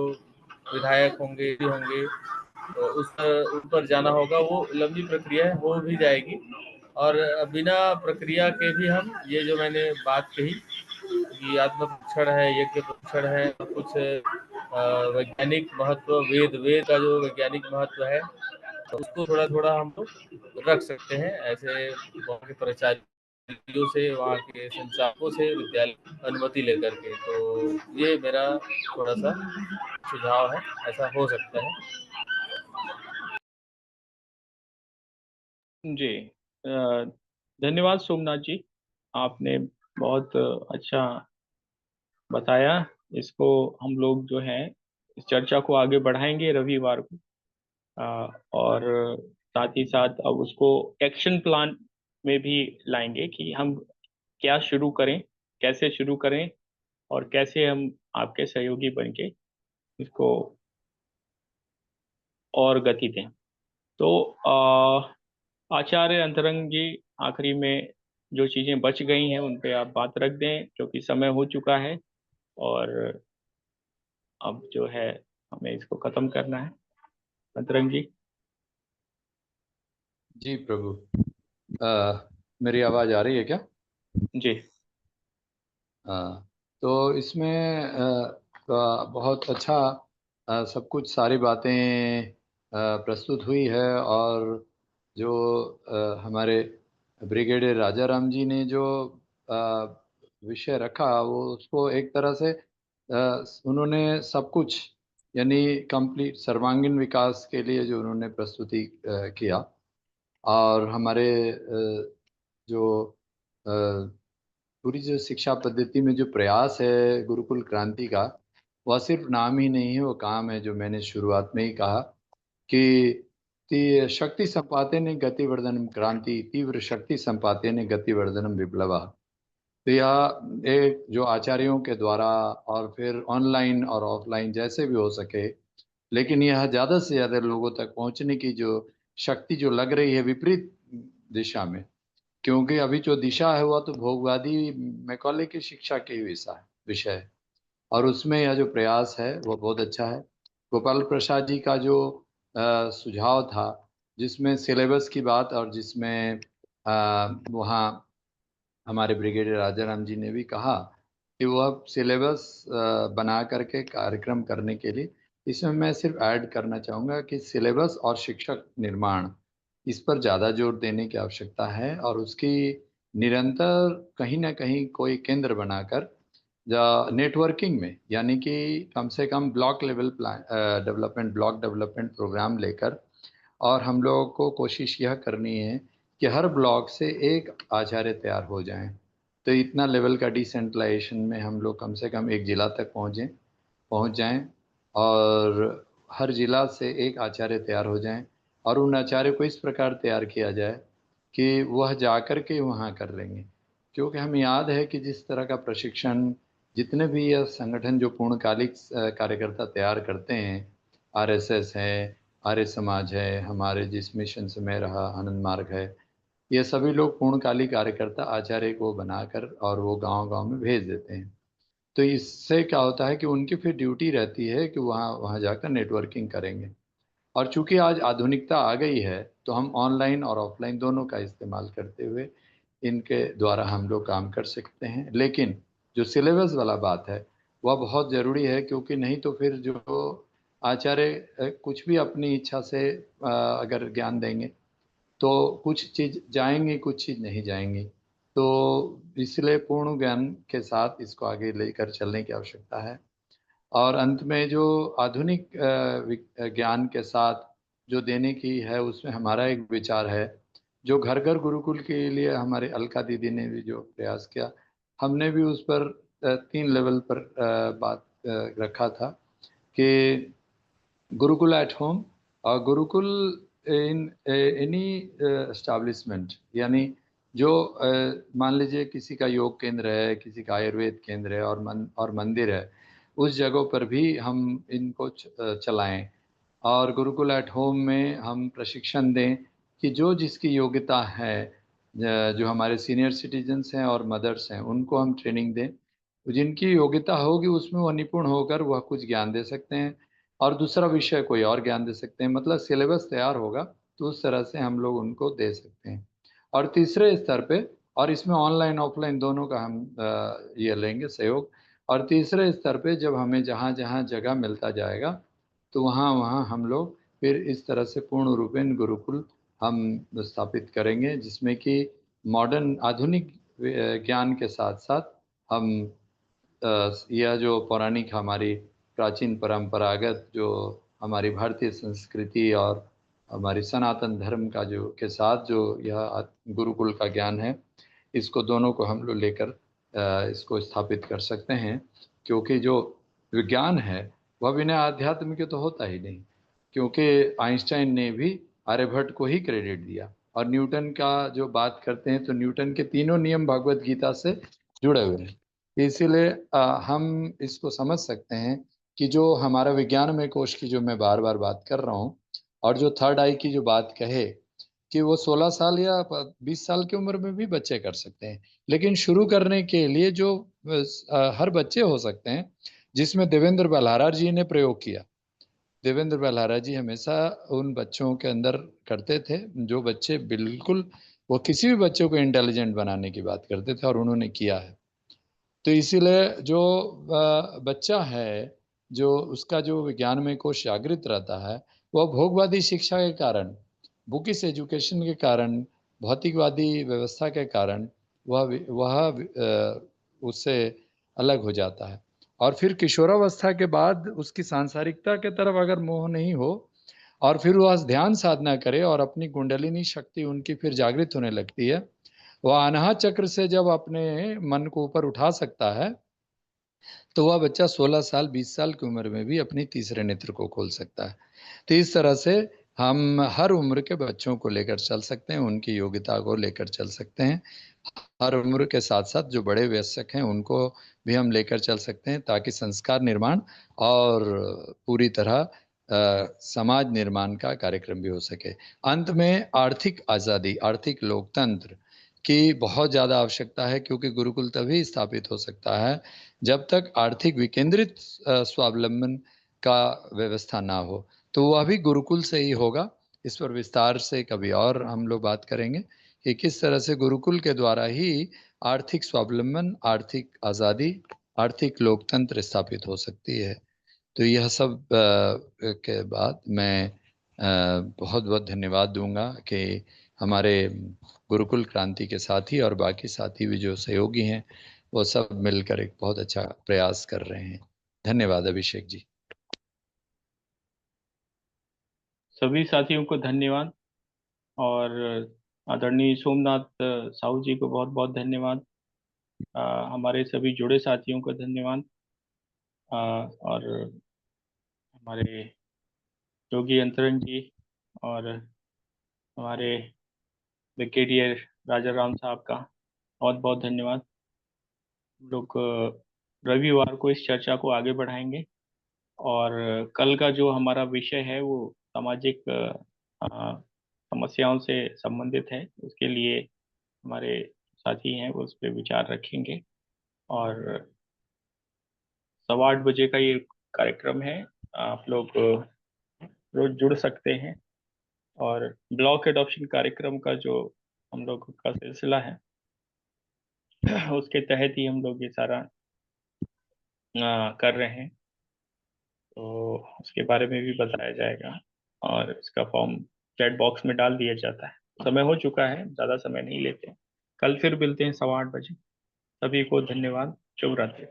विधायक होंगे तो उन पर जाना होगा। वो लंबी प्रक्रिया हो भी जाएगी, और बिना प्रक्रिया के भी हम ये जो मैंने बात कही कि आत्म परीक्षण है, यज्ञ परीक्षण है, कुछ वैज्ञानिक महत्व, वेद का जो वैज्ञानिक महत्व है तो उसको थोड़ा थोड़ा हम लोग रख सकते हैं ऐसे वहाँ के प्राचार्यों से, वहाँ के संचालकों से विद्यालय अनुमति लेकर के। तो ये मेरा थोड़ा सा सुझाव है, ऐसा हो सकता है। जी, धन्यवाद सोमनाथ जी, आपने बहुत अच्छा बताया। इसको हम लोग जो है इस चर्चा को आगे बढ़ाएंगे रविवार को, और साथ ही साथ अब उसको एक्शन प्लान में भी लाएंगे कि हम क्या शुरू करें, कैसे शुरू करें, और कैसे हम आपके सहयोगी बन के इसको और गति दें। तो आचार्य अंतरंग जी, आखिरी में जो चीजें बच गई हैं उन पे आप बात रख दें, क्योंकि समय हो चुका है और अब जो है हमें इसको खत्म करना है। अंतरंग जी। जी प्रभु, मेरी आवाज आ रही है क्या? जी। तो इसमें बहुत अच्छा सब कुछ सारी बातें प्रस्तुत हुई है, और जो हमारे ब्रिगेडियर राजा राम जी ने जो विषय रखा, वो उसको एक तरह से उन्होंने सब कुछ, यानी कंप्लीट सर्वांगीण विकास के लिए जो उन्होंने प्रस्तुति किया, और हमारे जो पूरी जो शिक्षा पद्धति में जो प्रयास है गुरुकुल क्रांति का, वह सिर्फ नाम ही नहीं है, वो काम है। जो मैंने शुरुआत में ही कहा कि शक्ति संपादने गतिवर्धनम क्रांति, तीव्र शक्ति संपादने गतिवर्धनम विप्लवा। तो यह एक जो आचार्यों के द्वारा और फिर ऑनलाइन और ऑफलाइन जैसे भी हो सके, लेकिन यह ज़्यादा से ज़्यादा लोगों तक पहुंचने की जो शक्ति जो लग रही है विपरीत दिशा में, क्योंकि अभी जो दिशा है वह तो भोगवादी मैकॉले की शिक्षा की विषय है, और उसमें यह जो प्रयास है वो बहुत अच्छा है। गोपाल प्रसाद जी का जो सुझाव था, जिसमें सिलेबस की बात, और जिसमें वहाँ हमारे ब्रिगेडियर राजाराम जी ने भी कहा कि वह सिलेबस बना करके कार्यक्रम करने के लिए, इसमें मैं सिर्फ ऐड करना चाहूँगा कि सिलेबस और शिक्षक निर्माण, इस पर ज़्यादा जोर देने की आवश्यकता है, और उसकी निरंतर कहीं ना कहीं कोई केंद्र बनाकर नेटवर्किंग में, यानी कि कम से कम block level plan development, block development program लेकर, और हम लोगों को कोशिश यह करनी है कि हर ब्लॉक से एक आचार्य तैयार हो जाएं। तो इतना लेवल का डिसेंट्रलाइजेशन में हम लोग कम से कम एक ज़िला तक पहुंच जाएं, और हर ज़िला से एक आचार्य तैयार हो जाएं, और उन आचार्य को इस प्रकार तैयार किया जाए कि वह जाकर के वहाँ कर लेंगे। क्योंकि हमें याद है कि जिस तरह का प्रशिक्षण जितने भी यह संगठन जो पूर्णकालिक कार्यकर्ता तैयार करते हैं, आरएसएस है, आर्य समाज है, हमारे जिस मिशन से मैं रहा आनंद मार्ग है, ये सभी लोग पूर्णकालिक कार्यकर्ता आचार्य को बनाकर और वो गांव-गांव में भेज देते हैं। तो इससे क्या होता है कि उनकी फिर ड्यूटी रहती है कि वहाँ वहाँ जाकर नेटवर्किंग करेंगे। और चूंकि आज आधुनिकता आ गई है, तो हम ऑनलाइन और ऑफलाइन दोनों का इस्तेमाल करते हुए इनके द्वारा हम लोग काम कर सकते हैं। लेकिन जो सिलेबस वाला बात है वह बहुत ज़रूरी है, क्योंकि नहीं तो फिर जो आचार्य कुछ भी अपनी इच्छा से अगर ज्ञान देंगे तो कुछ चीज़ जाएंगी, कुछ चीज़ नहीं जाएंगी। तो इसलिए पूर्ण ज्ञान के साथ इसको आगे लेकर चलने की आवश्यकता है। और अंत में जो आधुनिक ज्ञान के साथ जो देने की है, उसमें हमारा एक विचार है, जो घर घर गुरुकुल के लिए हमारे अलका दीदी ने भी जो प्रयास किया, हमने भी उस पर 3 लेवल पर बात रखा था कि गुरुकुल एट होम और गुरुकुल इन एनी एस्टैब्लिशमेंट, यानी जो मान लीजिए किसी का योग केंद्र है, किसी का आयुर्वेद केंद्र है और मंदिर है, उस जगहों पर भी हम इनको चलाएं। और गुरुकुल एट होम में हम प्रशिक्षण दें कि जो जिसकी योग्यता है, जो हमारे सीनियर सिटीजन्स हैं और मदर्स हैं, उनको हम ट्रेनिंग दें। जिनकी योग्यता होगी उसमें वह निपुण होकर वह कुछ ज्ञान दे सकते हैं, और दूसरा विषय कोई और ज्ञान दे सकते हैं। मतलब सिलेबस तैयार होगा तो उस तरह से हम लोग उनको दे सकते हैं। और तीसरे स्तर पे, और इसमें ऑनलाइन ऑफलाइन दोनों का हम ये लेंगे सहयोग। और तीसरे स्तर पे जब हमें जहाँ जहाँ जगह मिलता जाएगा, तो वहाँ वहाँ हम लोग फिर इस तरह से पूर्ण रूपेण गुरुकुल हम स्थापित करेंगे, जिसमें कि मॉडर्न आधुनिक ज्ञान के साथ साथ हम यह जो पौराणिक हमारी प्राचीन परंपरागत जो हमारी भारतीय संस्कृति और हमारी सनातन धर्म का जो के साथ जो यह गुरुकुल का ज्ञान है, इसको दोनों को हम लोग लेकर इसको स्थापित कर सकते हैं। क्योंकि जो विज्ञान है वह बिना आध्यात्म के तो होता ही नहीं, क्योंकि आइंस्टाइन ने भी आर्यभट्ट को ही क्रेडिट दिया। और न्यूटन का जो बात करते हैं तो न्यूटन के तीनों नियम भगवत गीता से जुड़े हुए हैं। इसीलिए हम इसको समझ सकते हैं कि जो हमारा विज्ञानमय कोश की जो मैं बार बार बात कर रहा हूँ, और जो थर्ड आई की जो बात कहे कि वो 16 साल या 20 साल की उम्र में भी बच्चे कर सकते हैं, लेकिन शुरू करने के लिए जो हर बच्चे हो सकते हैं, जिसमें देवेंद्र बल्हारा जी ने प्रयोग किया। देवेंद्र बल्हारा जी हमेशा उन बच्चों के अंदर करते थे जो बच्चे बिल्कुल, वो किसी भी बच्चे को इंटेलिजेंट बनाने की बात करते थे, और उन्होंने किया है। तो इसीलिए जो बच्चा है, जो उसका जो विज्ञान में कोश जागृत रहता है, वह भोगवादी शिक्षा के कारण, बुकिश एजुकेशन के कारण, भौतिकवादी व्यवस्था के कारण वह उससे अलग हो जाता है। और फिर किशोरावस्था के बाद उसकी सांसारिकता के तरफ अगर मोह नहीं हो, और फिर वह ध्यान साधना करे और अपनी कुंडलिनी शक्ति उनकी फिर जागृत होने लगती है, वह अनाहत चक्र से जब अपने मन को ऊपर उठा सकता है, तो वह बच्चा 16 साल 20 साल की उम्र में भी अपनी तीसरे नेत्र को खोल सकता है। तो इस तरह से हम हर उम्र के बच्चों को लेकर चल सकते हैं, उनकी योग्यता को लेकर चल सकते हैं। हर उम्र के साथ साथ जो बड़े वयस्क हैं उनको भी हम लेकर चल सकते हैं, ताकि संस्कार निर्माण और पूरी तरह समाज निर्माण का कार्यक्रम भी हो सके। अंत में आर्थिक आज़ादी, आर्थिक लोकतंत्र की बहुत ज़्यादा आवश्यकता है, क्योंकि गुरुकुल तभी स्थापित हो सकता है जब तक आर्थिक विकेंद्रित स्वावलंबन का व्यवस्था ना हो। तो वह भी गुरुकुल से ही होगा। इस पर विस्तार से कभी और हम लोग बात करेंगे कि किस तरह से गुरुकुल के द्वारा ही आर्थिक स्वावलंबन, आर्थिक आज़ादी, आर्थिक लोकतंत्र स्थापित हो सकती है। तो यह सब के बाद मैं बहुत बहुत धन्यवाद दूंगा कि हमारे गुरुकुल क्रांति के साथी और बाकी साथी भी जो सहयोगी हैं, वो सब मिलकर एक बहुत अच्छा प्रयास कर रहे हैं। धन्यवाद अभिषेक जी। सभी साथियों को धन्यवाद, और आदरणीय सोमनाथ साहू जी को बहुत बहुत धन्यवाद। हमारे सभी जुड़े साथियों को धन्यवाद, और हमारे योगी अंतरंग जी और हमारे ब्रिगेडियर राजा राम साहब का बहुत बहुत धन्यवाद। हम लोग रविवार को इस चर्चा को आगे बढ़ाएंगे, और कल का जो हमारा विषय है वो सामाजिक समस्याओं से संबंधित है। उसके लिए हमारे साथी हैं वो उस पर विचार रखेंगे, और 8:15 बजे का ये कार्यक्रम है। आप लोग रोज जुड़ सकते हैं, और ब्लॉक एडॉप्शन कार्यक्रम का जो हम लोग का सिलसिला है उसके तहत ही हम लोग ये सारा कर रहे हैं। तो उसके बारे में भी बताया जाएगा, और इसका फॉर्म चैट बॉक्स में डाल दिया जाता है। समय हो चुका है, ज़्यादा समय नहीं लेते। कल फिर मिलते हैं 8:15 बजे। सभी को धन्यवाद। शुभ रात्रि।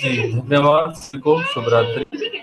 जी धन्यवाद, सबको शुभ रात्रि।